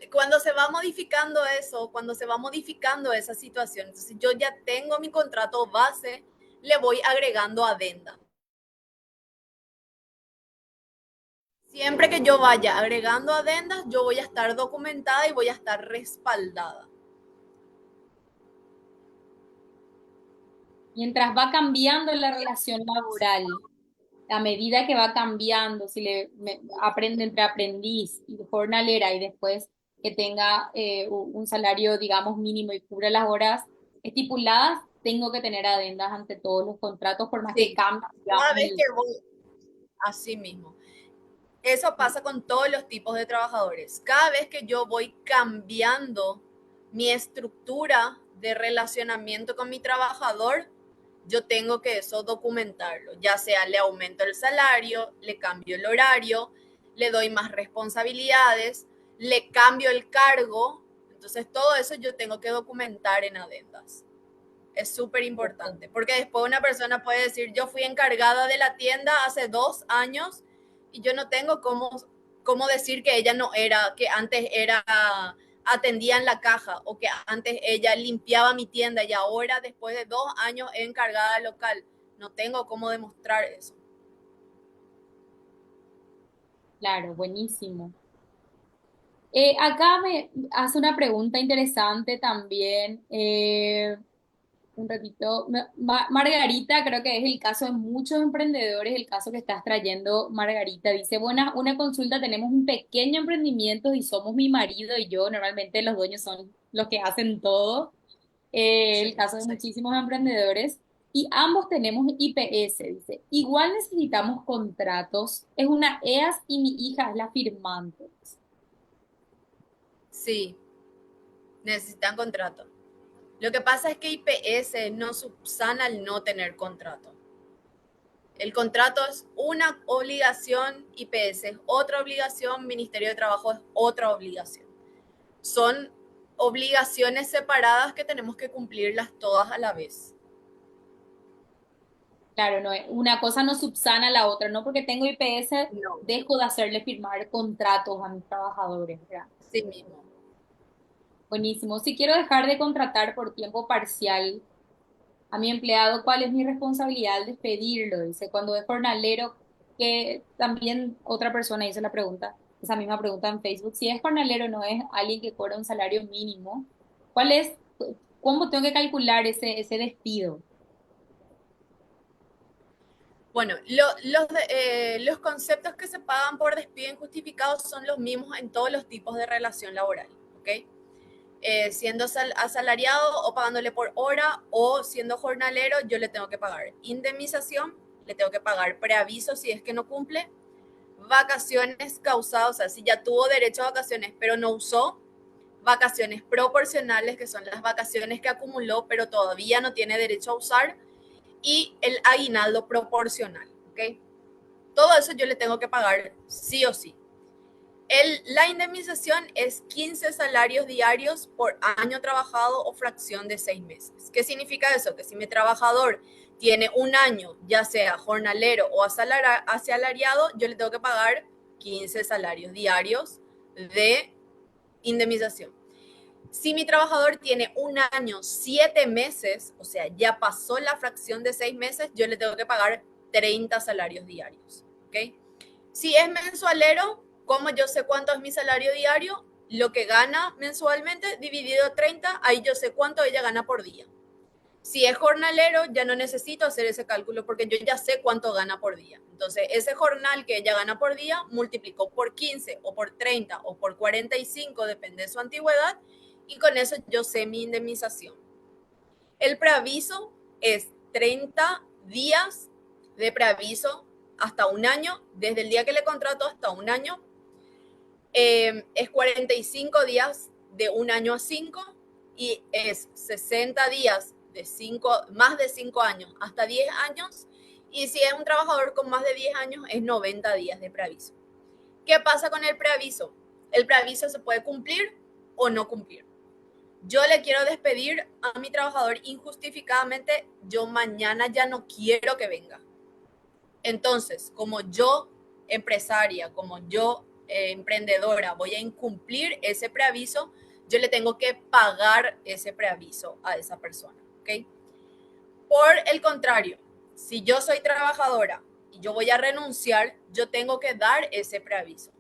Y cuando se va modificando eso, cuando se va modificando esa situación, entonces yo ya tengo mi contrato base, le voy agregando adenda. Siempre que yo vaya agregando adendas, yo voy a estar documentada y voy a estar respaldada. Mientras va cambiando la relación laboral, a medida que va cambiando, si aprende entre aprendiz y jornalera y después que tenga un salario, digamos, mínimo y cubra las horas estipuladas, tengo que tener adendas ante todos los contratos, por más que Sí, cambie, cada digamos, vez que voy, así mismo. Eso pasa con todos los tipos de trabajadores. Cada vez que yo voy cambiando mi estructura de relacionamiento con mi trabajador, yo tengo que eso documentarlo, ya sea le aumento el salario, le cambio el horario, le doy más responsabilidades, le cambio el cargo. Entonces todo eso yo tengo que documentar en adendas. Es súper importante, porque después una persona puede decir, yo fui encargada de la tienda hace 2 años y yo no tengo cómo decir que ella no era, que antes era, atendía en la caja o que antes ella limpiaba mi tienda y ahora después de 2 años es encargada local. No tengo cómo demostrar eso. claro, buenísimo. Acá me hace una pregunta interesante también. Un ratito. Margarita, creo que es el caso de muchos emprendedores, el caso que estás trayendo, Margarita. Dice, buena, una consulta, tenemos un pequeño emprendimiento y somos mi marido y yo, normalmente los dueños son los que hacen todo. El Sí, caso de sí. muchísimos emprendedores. Y ambos tenemos IPS, dice. Igual necesitamos contratos. Es una EAS y mi hija es la firmante. Sí, necesitan contrato. Lo que pasa es que IPS no subsana el no tener contrato. El contrato es una obligación, IPS es otra obligación, Ministerio de Trabajo es otra obligación. Son obligaciones separadas que tenemos que cumplirlas todas a la vez. Claro, no, una cosa no subsana la otra, no porque tengo IPS No, dejo de hacerle firmar contratos a mis trabajadores, ¿verdad? sí mismo. Buenísimo. Si quiero dejar de contratar por tiempo parcial a mi empleado, ¿cuál es mi responsabilidad al despedirlo? Dice, cuando es jornalero, que también otra persona hizo la pregunta, esa misma pregunta en Facebook, si es jornalero, no es alguien que cobra un salario mínimo, ¿cuál es, cómo tengo que calcular ese despido? Bueno, los conceptos que se pagan por despido injustificado son los mismos en todos los tipos de relación laboral, ¿ok? Siendo asalariado o pagándole por hora o siendo jornalero, yo le tengo que pagar indemnización, le tengo que pagar preaviso si es que no cumple, vacaciones causadas, o sea, si ya tuvo derecho a vacaciones pero no usó, vacaciones proporcionales, que son las vacaciones que acumuló pero todavía no tiene derecho a usar, y el aguinaldo proporcional, ¿ok? Todo eso yo le tengo que pagar sí o sí. La indemnización es 15 salarios diarios por año trabajado o fracción de 6 meses. ¿Qué significa eso? Que si mi trabajador tiene un año, ya sea jornalero o asalariado, yo le tengo que pagar 15 salarios diarios de indemnización. Si mi trabajador tiene 1 año, 7 meses, o sea, ya pasó la fracción de 6 meses, yo le tengo que pagar 30 salarios diarios, ¿ok? Si es mensualero, como yo sé cuánto es mi salario diario, lo que gana mensualmente dividido 30, ahí yo sé cuánto ella gana por día. Si es jornalero, ya no necesito hacer ese cálculo porque yo ya sé cuánto gana por día. Entonces, ese jornal que ella gana por día, multiplicó por 15 o por 30 o por 45, depende de su antigüedad, y con eso yo sé mi indemnización. El preaviso es 30 días de preaviso hasta 1 año, desde el día que le contrato hasta 1 año. Es 45 días de 1 año a 5 y es 60 días de más de 5 años hasta 10 años. Y si es un trabajador con más de 10 años, es 90 días de preaviso. ¿Qué pasa con el preaviso? El preaviso se puede cumplir o no cumplir. Yo le quiero despedir a mi trabajador injustificadamente, yo mañana ya no quiero que venga. Entonces, como yo, empresaria, como yo, emprendedora, voy a incumplir ese preaviso, yo le tengo que pagar ese preaviso a esa persona, ¿ok? Por el contrario, si yo soy trabajadora y yo voy a renunciar, yo tengo que dar ese preaviso.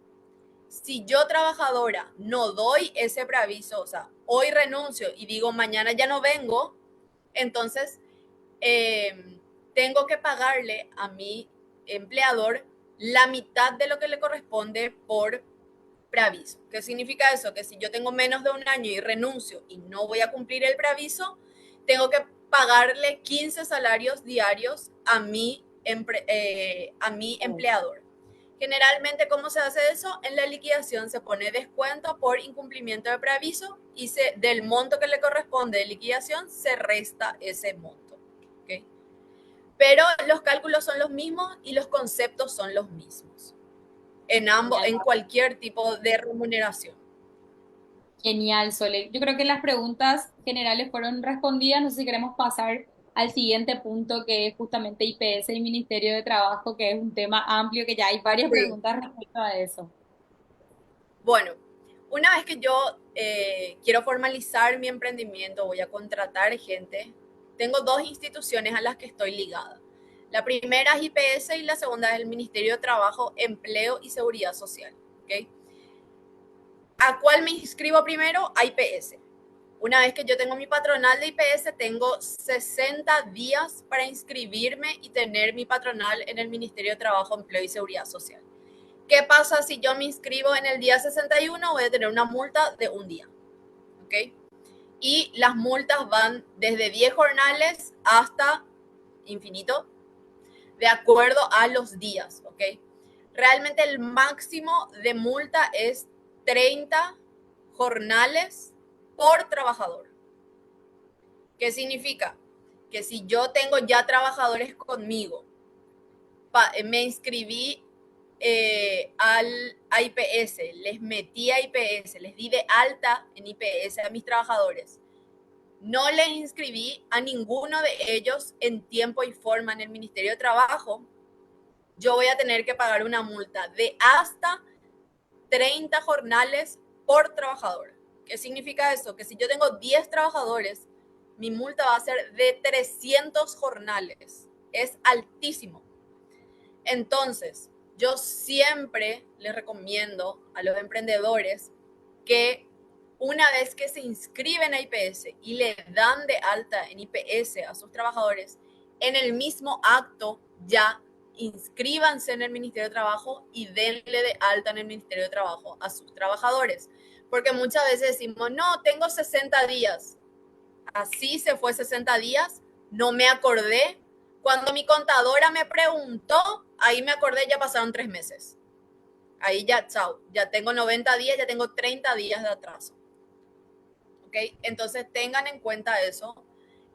Si yo, trabajadora, no doy ese preaviso, o sea, hoy renuncio y digo mañana ya no vengo, entonces tengo que pagarle a mi empleador la mitad de lo que le corresponde por preaviso. ¿Qué significa eso? Que si yo tengo menos de 1 año y renuncio y no voy a cumplir el preaviso, tengo que pagarle 15 salarios diarios a mi empleador. Generalmente, ¿cómo se hace eso? En la liquidación se pone descuento por incumplimiento de preaviso y del monto que le corresponde de liquidación se resta ese monto. ¿Okay? Pero los cálculos son los mismos y los conceptos son los mismos en cualquier tipo de remuneración. Genial, Sole. Yo creo que las preguntas generales fueron respondidas. No sé si queremos pasar al siguiente punto, que es justamente IPS y Ministerio de Trabajo, que es un tema amplio, que ya hay varias preguntas respecto a eso. Bueno, una vez que yo quiero formalizar mi emprendimiento, voy a contratar gente, tengo 2 instituciones a las que estoy ligada. La primera es IPS y la segunda es el Ministerio de Trabajo, Empleo y Seguridad Social. ¿Okay? ¿A cuál me inscribo primero? A IPS. Una vez que yo tengo mi patronal de IPS, tengo 60 días para inscribirme y tener mi patronal en el Ministerio de Trabajo, Empleo y Seguridad Social. ¿Qué pasa si yo me inscribo en el día 61? Voy a tener una multa de 1 día. ¿Ok? Y las multas van desde 10 jornales hasta infinito, de acuerdo a los días. ¿Ok? Realmente el máximo de multa es 30 jornales por trabajador. ¿Qué significa? Que si yo tengo ya trabajadores conmigo, me inscribí a IPS, les metí a IPS, les di de alta en IPS a mis trabajadores. No les inscribí a ninguno de ellos en tiempo y forma en el Ministerio de Trabajo. Yo voy a tener que pagar una multa de hasta 30 jornales por trabajador. ¿Qué significa eso? Que si yo tengo 10 trabajadores, mi multa va a ser de 300 jornales. Es altísimo. Entonces, yo siempre les recomiendo a los emprendedores que una vez que se inscriben a IPS y le dan de alta en IPS a sus trabajadores, en el mismo acto ya inscríbanse en el Ministerio de Trabajo y denle de alta en el Ministerio de Trabajo a sus trabajadores. Porque muchas veces decimos, no, tengo 60 días. Así se fue 60 días, no me acordé. Cuando mi contadora me preguntó, ahí me acordé, ya pasaron 3 meses. Ahí ya, chao, ya tengo 90 días, ya tengo 30 días de atraso. ¿Ok? Entonces tengan en cuenta eso,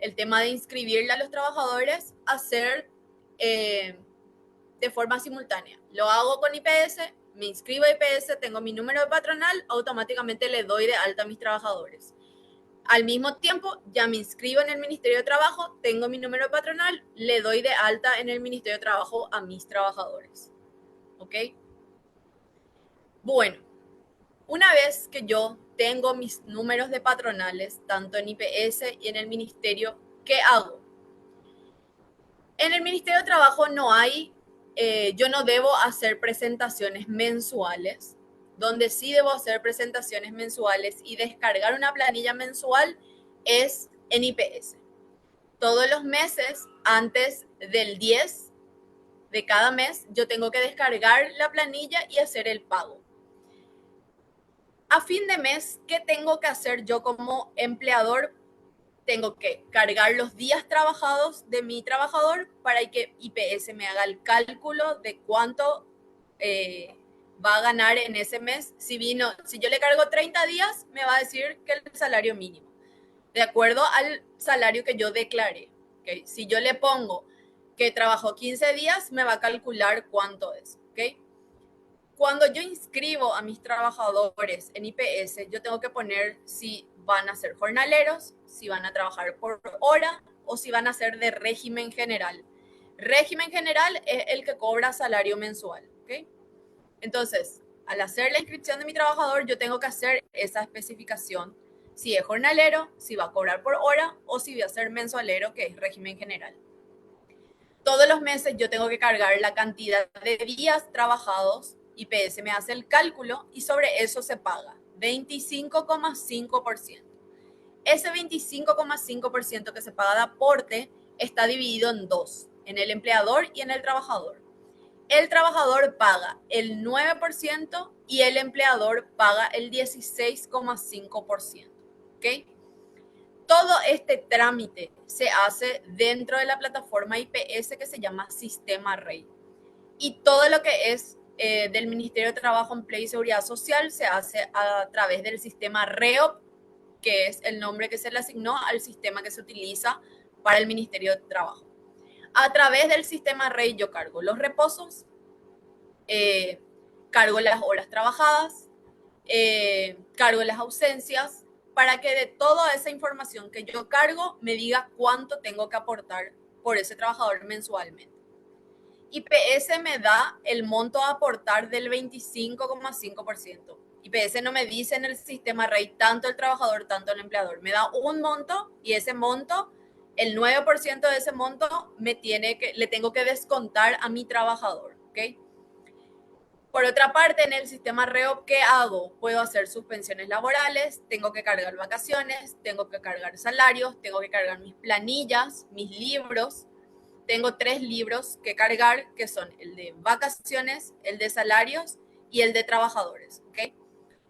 el tema de inscribirle a los trabajadores, hacer de forma simultánea. Lo hago con IPS, me inscribo a IPS, tengo mi número de patronal, automáticamente le doy de alta a mis trabajadores. Al mismo tiempo, ya me inscribo en el Ministerio de Trabajo, tengo mi número patronal, le doy de alta en el Ministerio de Trabajo a mis trabajadores. ¿Ok? Bueno, Una vez que yo tengo mis números de patronales, tanto en IPS y en el ministerio, ¿qué hago? En el Ministerio de Trabajo no hay, yo no debo hacer presentaciones mensuales. Donde sí debo hacer presentaciones mensuales y descargar una planilla mensual es en IPS. Todos los meses, antes del 10 de cada mes, yo tengo que descargar la planilla y hacer el pago. A fin de mes, ¿qué tengo que hacer yo como empleador? Tengo que cargar los días trabajados de mi trabajador para que IPS me haga el cálculo de cuánto va a ganar en ese mes. Si yo le cargo 30 días, me va a decir que el salario mínimo, de acuerdo al salario que yo declaré. ¿Okay? Si yo le pongo que trabajó 15 días, me va a calcular cuánto es. ¿Okay? Cuando yo inscribo a mis trabajadores en IPS, yo tengo que poner si van a ser jornaleros, si van a trabajar por hora o si van a ser de régimen general. Régimen general es el que cobra salario mensual. ¿Okay? Entonces, al hacer la inscripción de mi trabajador, yo tengo que hacer esa especificación. Si es jornalero, si va a cobrar por hora o si va a ser mensualero, que es régimen general. Todos los meses yo tengo que cargar la cantidad de días trabajados. IPS me hace el cálculo y sobre eso se paga 25,5%. Ese 25,5% que se paga de aporte está dividido en dos, en el empleador y en el trabajador. El trabajador paga el 9% y el empleador paga el 16,5%. ¿Ok? Todo este trámite se hace dentro de la plataforma IPS que se llama Sistema Rey. Y todo lo que es del Ministerio de Trabajo, Empleo y Seguridad Social se hace a través del sistema REOP, que es el nombre que se le asignó al sistema que se utiliza para el Ministerio de Trabajo. A través del sistema Rey yo cargo los reposos, cargo las horas trabajadas, cargo las ausencias, para que de toda esa información que yo cargo me diga cuánto tengo que aportar por ese trabajador mensualmente. IPS me da el monto a aportar del 25,5%. IPS no me dice en el sistema Rey tanto el trabajador, tanto el empleador. Me da un monto y ese monto, el 9% de ese monto, le tengo que descontar a mi trabajador. ¿Okay? Por otra parte, en el sistema REOP, ¿qué hago? Puedo hacer suspensiones laborales, tengo que cargar vacaciones, tengo que cargar salarios, tengo que cargar mis planillas, mis libros. Tengo 3 libros que cargar, que son el de vacaciones, el de salarios y el de trabajadores. ¿Okay?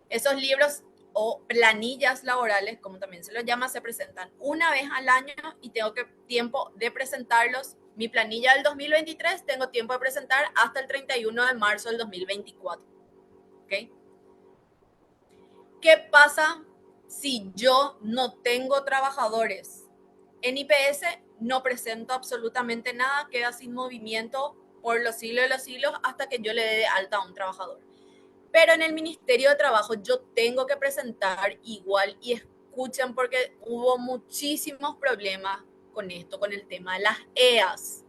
Esos libros o planillas laborales, como también se los llama, se presentan una vez al año y tengo tiempo de presentarlos. Mi planilla del 2023 tengo tiempo de presentar hasta el 31 de marzo del 2024. ¿Okay? ¿Qué pasa si yo no tengo trabajadores? En IPS no presento absolutamente nada, queda sin movimiento por los siglos de los siglos hasta que yo le dé de alta a un trabajador. Pero en el Ministerio de Trabajo yo tengo que presentar igual, y escuchen porque hubo muchísimos problemas con esto, con el tema de las EAS.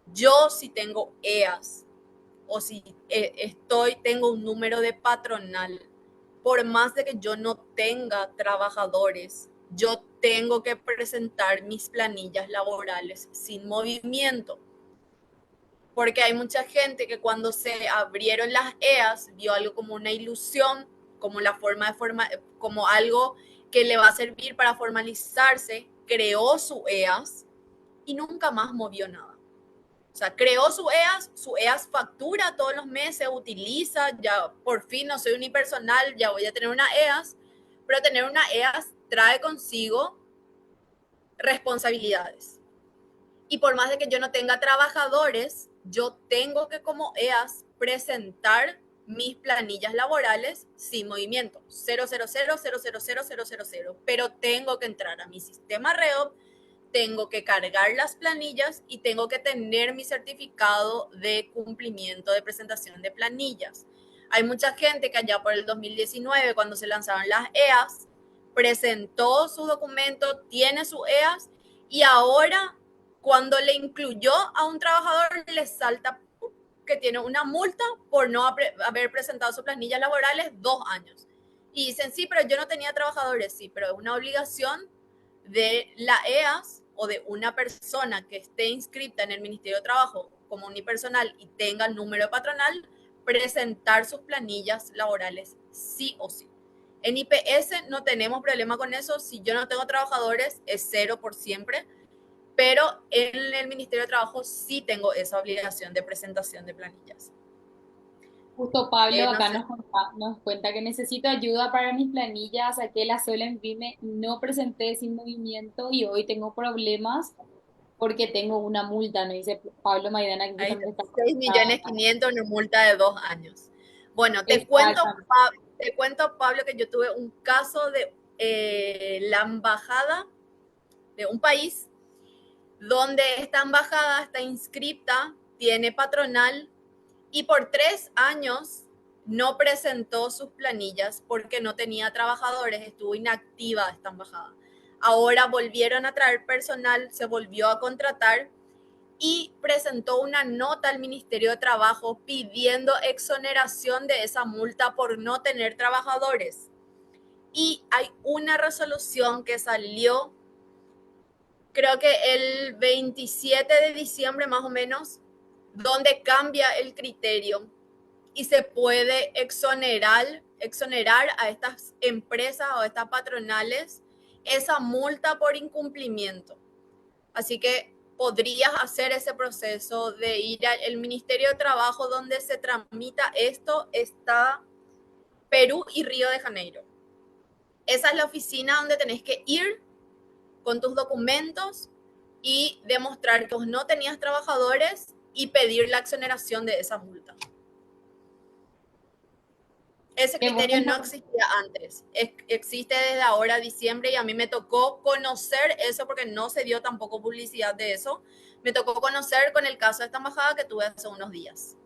Yo si tengo EAS o si tengo un número de patronal, por más de que yo no tenga trabajadores, yo tengo que presentar mis planillas laborales sin movimiento. Porque hay mucha gente que cuando se abrieron las EAS vio algo como una ilusión, como como algo que le va a servir para formalizarse, creó su EAS y nunca más movió nada. O sea, creó su EAS factura todos los meses, utiliza, ya por fin no soy unipersonal, ya voy a tener una EAS, pero tener una EAS trae consigo responsabilidades. Y por más de que yo no tenga trabajadores, yo tengo que como EAS presentar mis planillas laborales sin movimiento, 000, pero tengo que entrar a mi sistema REOP, tengo que cargar las planillas y tengo que tener mi certificado de cumplimiento de presentación de planillas. Hay mucha gente que allá por el 2019, cuando se lanzaron las EAS, presentó su documento, tiene su EAS y ahora cuando le incluyó a un trabajador le salta que tiene una multa por no haber presentado sus planillas laborales 2 años. Y dicen, sí, pero yo no tenía trabajadores. Sí, pero es una obligación de la EAS o de una persona que esté inscrita en el Ministerio de Trabajo como unipersonal y tenga el número patronal, presentar sus planillas laborales sí o sí. En IPS no tenemos problema con eso. Si yo no tengo trabajadores, es 0 por siempre. Pero en el Ministerio de Trabajo sí tengo esa obligación de presentación de planillas. Justo Pablo No acá sé. nos cuenta que necesito ayuda para mis planillas, saqué la sola en PYME, no presenté sin movimiento y hoy tengo problemas porque tengo una multa, nos dice Pablo Maidana, que Ahí está, justamente está 6.500.000, una multa de 2 años. Bueno, exactamente. te cuento, Pablo, que yo tuve un caso de la embajada de un país donde esta embajada está inscripta, tiene patronal y por 3 años no presentó sus planillas porque no tenía trabajadores, estuvo inactiva esta embajada. Ahora volvieron a traer personal, se volvió a contratar y presentó una nota al Ministerio de Trabajo pidiendo exoneración de esa multa por no tener trabajadores. Y hay una resolución que salió, creo que el 27 de diciembre más o menos, donde cambia el criterio y se puede exonerar a estas empresas o a estas patronales esa multa por incumplimiento. Así que podrías hacer ese proceso de ir al Ministerio de Trabajo donde se tramita esto, está Perú y Río de Janeiro. Esa es la oficina donde tenés que ir con tus documentos y demostrar que vos no tenías trabajadores y pedir la exoneración de esa multa. Ese Qué buena criterio no información. existía antes, existe desde ahora diciembre y a mí me tocó conocer eso porque no se dio tampoco publicidad de eso. Me tocó conocer con el caso de esta embajada que tuve hace unos días.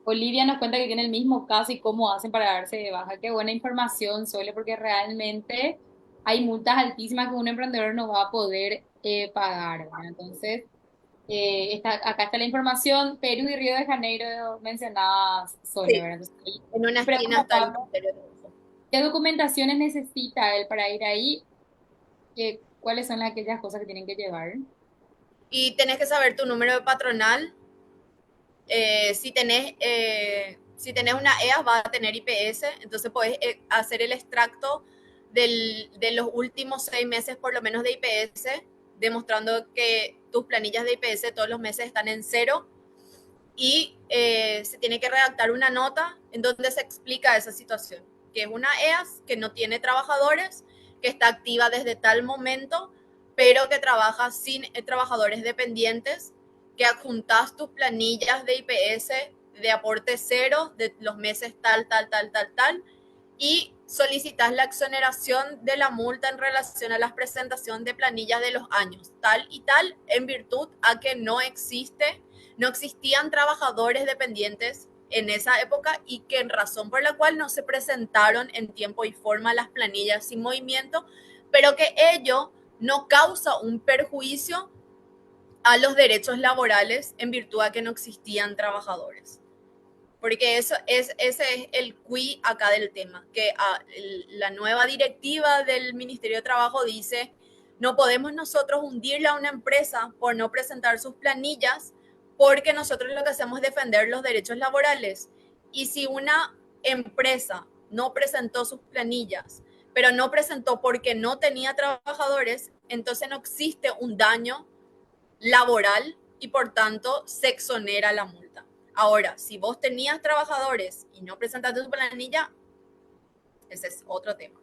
Olivia nos cuenta que tiene el mismo caso y cómo hacen para darse de baja. Qué buena información, Sole, porque realmente hay multas altísimas que un emprendedor no va a poder pagar, ¿verdad? Entonces, acá está la información. Perú y Río de Janeiro mencionadas, Sole, Sí, ¿verdad? Entonces, ahí en una esquina pregunta está el Pablo, Ministerio de Trabajo. ¿qué documentaciones necesita él para ir ahí? ¿Cuáles son aquellas cosas que tienen que llevar? Y tenés que saber tu número de patronal. Si tenés una EAS, vas a tener IPS, entonces podés hacer el extracto de los últimos 6 meses por lo menos de IPS, demostrando que tus planillas de IPS todos los meses están en 0 y se tiene que redactar una nota en donde se explica esa situación, que es una EAS que no tiene trabajadores, que está activa desde tal momento, pero que trabaja sin trabajadores dependientes, que adjuntas tus planillas de IPS de aporte 0 de los meses tal, y solicitas la exoneración de la multa en relación a la presentación de planillas de los años tal y tal, en virtud a que no existían trabajadores dependientes en esa época y que en razón por la cual no se presentaron en tiempo y forma las planillas sin movimiento, pero que ello no causa un perjuicio a los derechos laborales en virtud a que no existían trabajadores. Porque ese es el quid acá del tema, que la nueva directiva del Ministerio de Trabajo dice, no podemos nosotros hundirle a una empresa por no presentar sus planillas, porque nosotros lo que hacemos es defender los derechos laborales. Y si una empresa no presentó sus planillas, pero no presentó porque no tenía trabajadores, entonces no existe un daño laboral y por tanto se exonera la multa. Ahora, si vos tenías trabajadores y no presentaste tu planilla, ese es otro tema.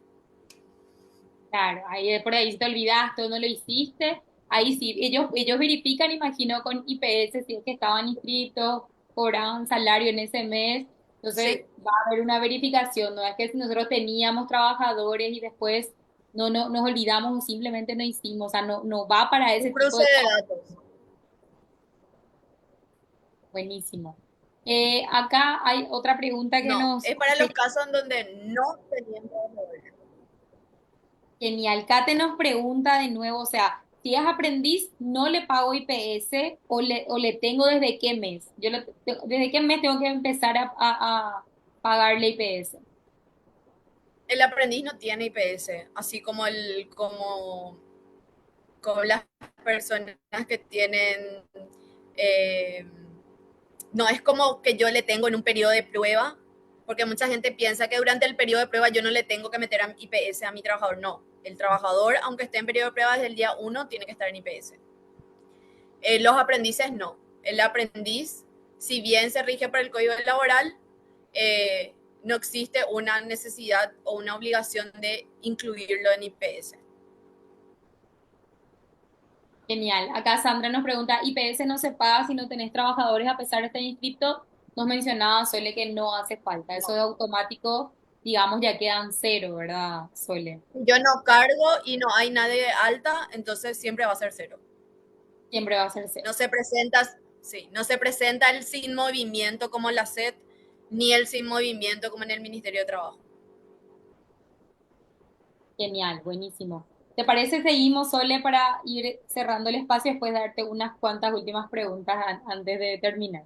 Claro, ahí por ahí si te olvidaste o no lo hiciste, ahí sí, ellos verifican, imagino, con IPS si es que estaban inscritos, cobraban salario en ese mes, entonces Sí, va a haber una verificación, no es que si nosotros teníamos trabajadores y después no nos olvidamos o simplemente no hicimos, o sea, no va para un ese tipo cruce de de casos. datos. Buenísimo. Acá hay otra pregunta que No, nos... es para los casos en donde no tenían trabajadores. Genial. Kate nos pregunta de nuevo, o sea, Si es aprendiz, no le pago IPS o le tengo desde qué mes. ¿Desde qué mes tengo que empezar a pagarle IPS? El aprendiz no tiene IPS, así como las personas que tienen, eh, no es como que yo le tengo en un periodo de prueba, porque mucha gente piensa que durante el periodo de prueba yo no le tengo que meter a IPS a mi trabajador. No, el trabajador, aunque esté en periodo de prueba desde el día 1, tiene que estar en IPS. Los aprendices no. El aprendiz, si bien se rige por el código laboral, no existe una necesidad o una obligación de incluirlo en IPS. Genial. Acá Sandra nos pregunta, IPS no se paga si no tenés trabajadores a pesar de estar inscrito. Nos mencionaba Sole que no hace falta. Eso No. de automático, digamos, ya quedan cero, ¿verdad, Sole? Yo no cargo y no hay nadie alta, entonces siempre va a ser cero. Siempre va a ser cero. No se presenta, sí, no se presenta el sin movimiento como la SET, ni el sin movimiento como en el Ministerio de Trabajo. Genial, buenísimo. ¿Te parece seguimos, Sole, para ir cerrando el espacio y después darte unas cuantas últimas preguntas antes de terminar?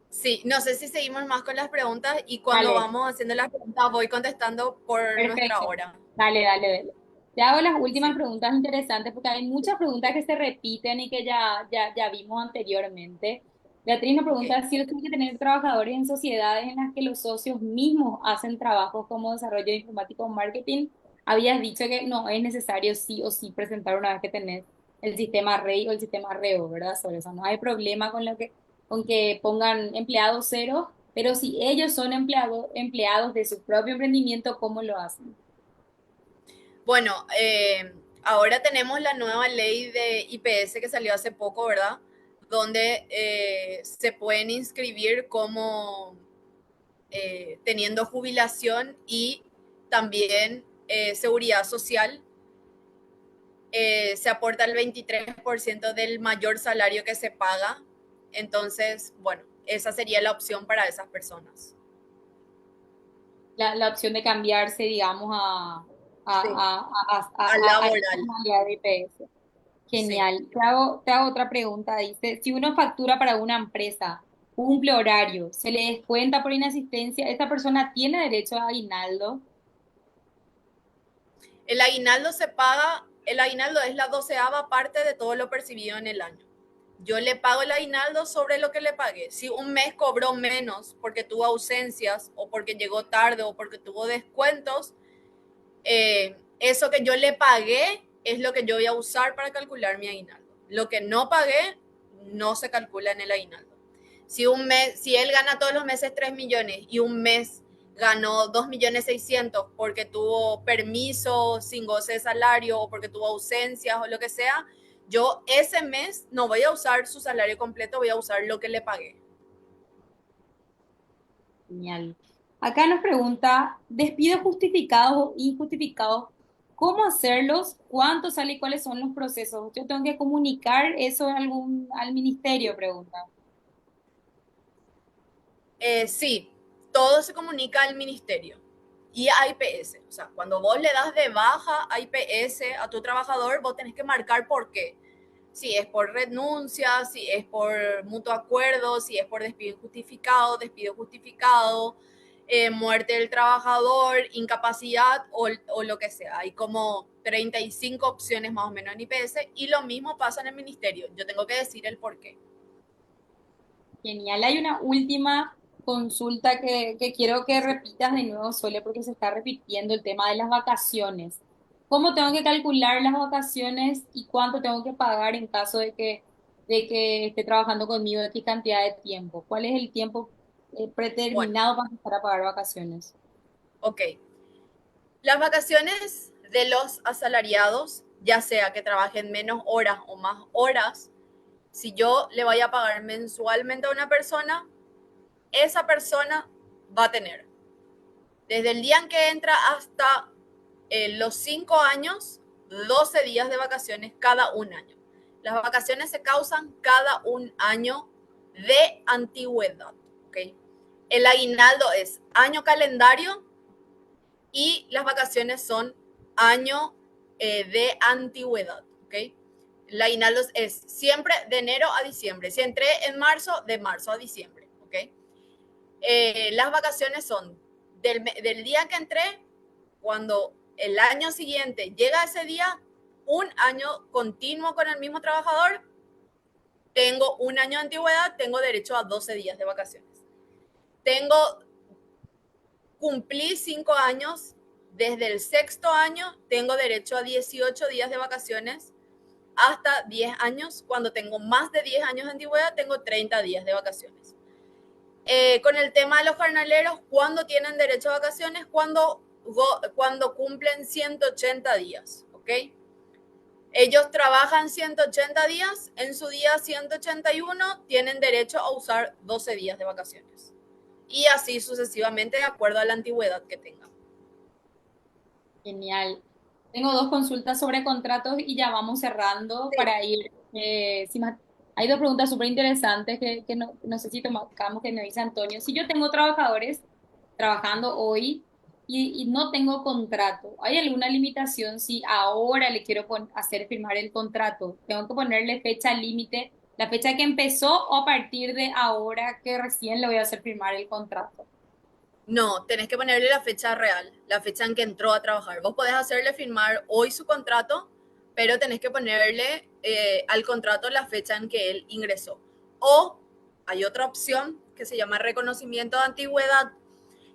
Sí, no sé si seguimos más con las preguntas y cuando Dale, vamos haciendo las preguntas voy contestando por nuestra perfecto. hora. Dale. Te hago las últimas Sí. preguntas interesantes porque hay muchas preguntas que se repiten y que ya vimos anteriormente. Beatriz nos Okay. pregunta si tiene que tener trabajadores en sociedades en las que los socios mismos hacen trabajos como desarrollo de informático o marketing. Habías dicho que no es necesario sí o sí presentar una vez que tenés el sistema REI o el sistema REO, ¿verdad? Sobre eso no hay problema con que pongan empleados cero, pero si ellos son empleados de su propio emprendimiento, ¿cómo lo hacen? Bueno, ahora tenemos la nueva ley de IPS que salió hace poco, ¿verdad? Donde se pueden inscribir como teniendo jubilación y también seguridad social. Se aporta el 23% del mayor salario que se paga. Entonces, bueno, esa sería la opción para esas personas. La opción de cambiarse, digamos, Sí, a a esta laboral. modalidad de IPS. Sí. Genial. Te hago otra pregunta. Dice, si uno factura para una empresa, cumple horario, se le descuenta por inasistencia, ¿esta persona tiene derecho a aguinaldo? El aguinaldo se paga, el aguinaldo es la 12ª parte de todo lo percibido en el año. Yo le pago el aguinaldo sobre lo que le pagué. Si un mes cobró menos porque tuvo ausencias o porque llegó tarde o porque tuvo descuentos, eso que yo le pagué es lo que yo voy a usar para calcular mi aguinaldo. Lo que no pagué no se calcula en el aguinaldo. Si él gana todos los meses 3 millones y un mes ganó 2.600.000 porque tuvo permiso sin goce de salario o porque tuvo ausencias o lo que sea, yo ese mes no voy a usar su salario completo, voy a usar lo que le pagué. Genial. Acá nos pregunta, despidos justificados o injustificados, ¿cómo hacerlos? ¿Cuánto sale y cuáles son los procesos? Yo tengo que comunicar eso al ministerio, pregunta. Sí, todo se comunica al ministerio y a IPS. O sea, cuando vos le das de baja a IPS a tu trabajador, vos tenés que marcar por qué. Si es por renuncia, si es por mutuo acuerdo, si es por despido justificado, muerte del trabajador, incapacidad o lo que sea. Hay como 35 opciones más o menos en IPS y lo mismo pasa en el ministerio. Yo tengo que decir el por qué. Genial. Hay una última consulta que quiero que Sí. repitas de nuevo, Sole, porque se está repitiendo el tema de las vacaciones. ¿Cómo tengo que calcular las vacaciones y cuánto tengo que pagar en caso de que esté trabajando conmigo de qué cantidad de tiempo? ¿Cuál es el tiempo Bueno, predeterminado para empezar a pagar vacaciones? ok. Las vacaciones de los asalariados, ya sea que trabajen menos horas o más horas, si yo le voy a pagar mensualmente a una persona, esa persona va a tener desde el día en que entra hasta los 5 años, 12 días de vacaciones cada un año. Las vacaciones se causan cada un año de antigüedad. ¿Okay? El aguinaldo es año calendario y las vacaciones son año de antigüedad. ¿ok? El aguinaldo es siempre de enero a diciembre. Si entré en marzo, de marzo a diciembre, ¿ok? Las vacaciones son del día que entré, cuando el año siguiente llega ese día, un año continuo con el mismo trabajador, tengo un año de antigüedad, tengo derecho a 12 días de vacaciones. Cumplí 5 años, desde el sexto año tengo derecho a 18 días de vacaciones, hasta 10 años. Cuando tengo más de 10 años de antigüedad, tengo 30 días de vacaciones. Con el tema de los jornaleros, ¿cuándo tienen derecho a vacaciones? Cuando cumplen 180 días, ¿ok? Ellos trabajan 180 días, en su día 181 tienen derecho a usar 12 días de vacaciones. Y así sucesivamente de acuerdo a la antigüedad que tengan. Genial. Tengo dos consultas sobre contratos y ya vamos cerrando Sí. para ir. Hay dos preguntas súper interesantes que no sé si tomamos, que nos dice Antonio. Si yo tengo trabajadores trabajando hoy y no tengo contrato, ¿hay alguna limitación si ahora le quiero hacer firmar el contrato? ¿Tengo que ponerle fecha límite, la fecha que empezó o a partir de ahora que recién le voy a hacer firmar el contrato? No, tenés que ponerle la fecha real, la fecha en que entró a trabajar. Vos podés hacerle firmar hoy su contrato, pero tenés que ponerle al contrato la fecha en que él ingresó. O hay otra opción que se llama reconocimiento de antigüedad,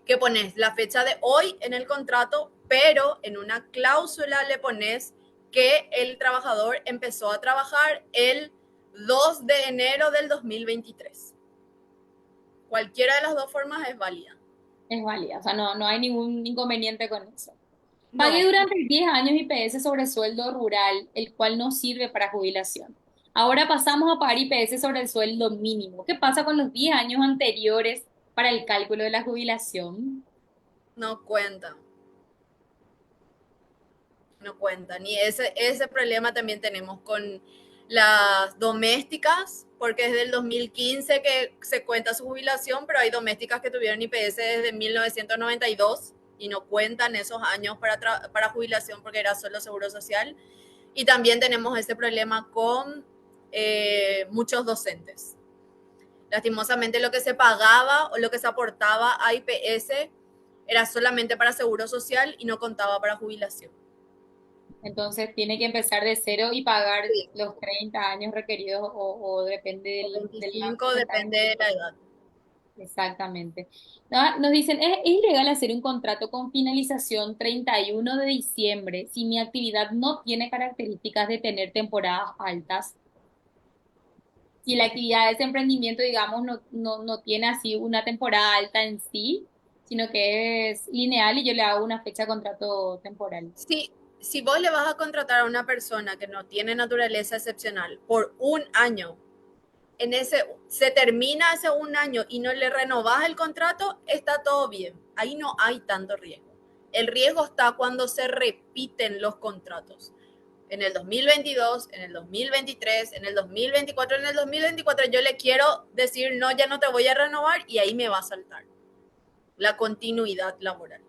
que pones la fecha de hoy en el contrato, pero en una cláusula le pones que el trabajador empezó a trabajar el 2 de enero del 2023. Cualquiera de las dos formas es válida. Es válida, o sea, no hay ningún inconveniente con eso. Pagué No, durante 10 años IPS sobre sueldo rural, el cual no sirve para jubilación. Ahora pasamos a pagar IPS sobre el sueldo mínimo. ¿Qué pasa con los 10 años anteriores para el cálculo de la jubilación? no cuenta. No cuentan. Y ese problema también tenemos con las domésticas, porque es del 2015 que se cuenta su jubilación, pero hay domésticas que tuvieron IPS desde 1992 y no cuentan esos años para jubilación porque era solo seguro social. Y también tenemos ese problema con muchos docentes. Lastimosamente lo que se pagaba o lo que se aportaba a IPS era solamente para seguro social y no contaba para jubilación. Entonces tiene que empezar de cero y pagar Sí. los 30 años requeridos o depende del 25 porcentaje. depende de la edad. Exactamente. Nos dicen, ¿es ilegal hacer un contrato con finalización 31 de diciembre si mi actividad no tiene características de tener temporadas altas? Si la actividad de ese emprendimiento, digamos, no tiene así una temporada alta en sí, sino que es lineal y yo le hago una fecha de contrato temporal. Si vos le vas a contratar a una persona que no tiene naturaleza excepcional por un año, se termina ese un año y no le renovás el contrato, está todo bien. Ahí no hay tanto riesgo. El riesgo está cuando se repiten los contratos. En el 2022, en el 2023, en el 2024, en el 2024 yo le quiero decir, no, ya no te voy a renovar y ahí me va a saltar la continuidad laboral.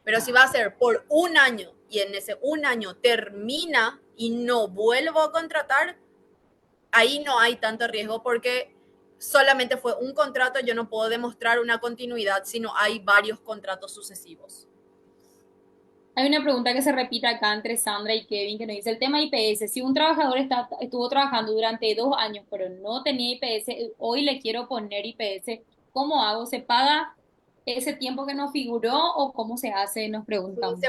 Pero si va a ser por un año y en ese un año termina y no vuelvo a contratar, ahí no hay tanto riesgo porque solamente fue un contrato, yo no puedo demostrar una continuidad, sino hay varios contratos sucesivos. Hay una pregunta que se repite acá entre Sandra y Kevin que nos dice el tema IPS. Si un trabajador estuvo trabajando durante 2 años pero no tenía IPS, hoy le quiero poner IPS, ¿cómo hago? ¿Se paga ese tiempo que nos figuró o cómo se hace? Nos Sí, preguntamos.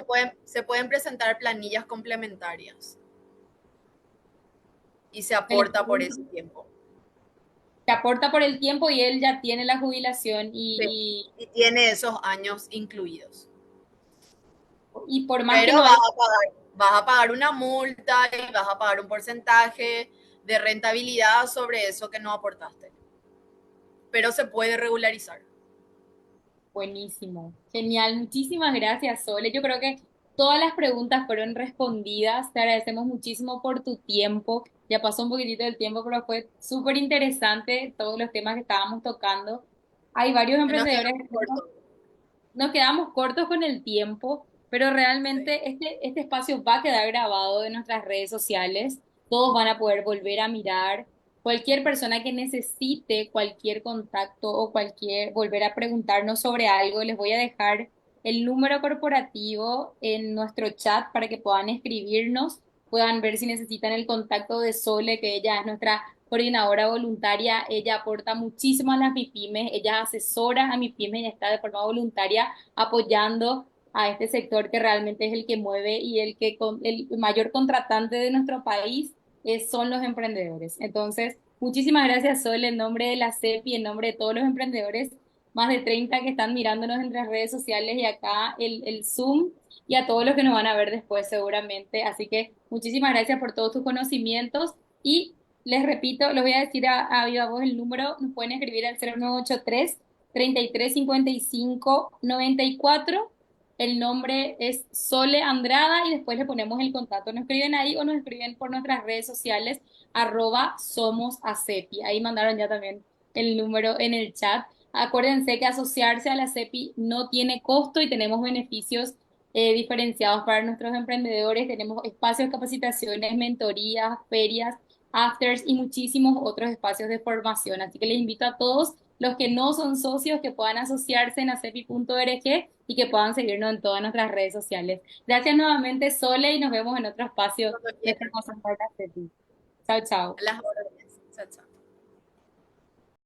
se pueden presentar planillas complementarias y se Se le aporta por ese tiempo. se aporta por el tiempo y él ya tiene la jubilación Sí, y tiene esos años incluidos. y por más que Pero no haya. vas a pagar una multa y vas a pagar un porcentaje de rentabilidad sobre eso que no aportaste. Pero se puede regularizar. Buenísimo, genial, muchísimas gracias, Sole. Yo creo que todas las preguntas fueron respondidas. Te agradecemos muchísimo por tu tiempo. Ya pasó un poquitito del tiempo, pero fue súper interesante todos los temas que estábamos tocando. Hay varios Nos emprendedores. quedamos cortos. Nos quedamos cortos con el tiempo, pero Sí. realmente este espacio va a quedar grabado en nuestras redes sociales, todos van a poder volver a mirar. Cualquier persona que necesite cualquier contacto o cualquier volver a preguntarnos sobre algo, les voy a dejar el número corporativo en nuestro chat para que puedan escribirnos, puedan ver si necesitan el contacto de Sole, que ella es nuestra coordinadora voluntaria. Ella aporta muchísimo a las MIPYMES, ella asesora a MIPYMES y está de forma voluntaria apoyando a este sector que realmente es el que mueve y el mayor contratante de nuestro país son los emprendedores. Entonces, muchísimas gracias, Sol, en nombre de la CEPI, en nombre de todos los emprendedores, más de 30 que están mirándonos en las redes sociales y acá el Zoom, y a todos los que nos van a ver después seguramente. Así que muchísimas gracias por todos tus conocimientos y les repito, les voy a decir a viva voz el número, nos pueden escribir al 0983 335594. El nombre es Sole Andrada y después le ponemos el contacto. Nos escriben ahí o nos escriben por nuestras redes sociales, @somosacepi. Ahí mandaron ya también el número en el chat. Acuérdense que asociarse a la CEPI no tiene costo y tenemos beneficios diferenciados para nuestros emprendedores. Tenemos espacios de capacitaciones, mentorías, ferias, afters y muchísimos otros espacios de formación. Así que les invito a todos los que no son socios que puedan asociarse en acepi.org y que puedan seguirnos en todas nuestras redes sociales. Gracias nuevamente, Sole, y nos vemos en otro espacio Cuando de quieran. formación para la CEPI. Chao, chao. A las órdenes. Chao, chao.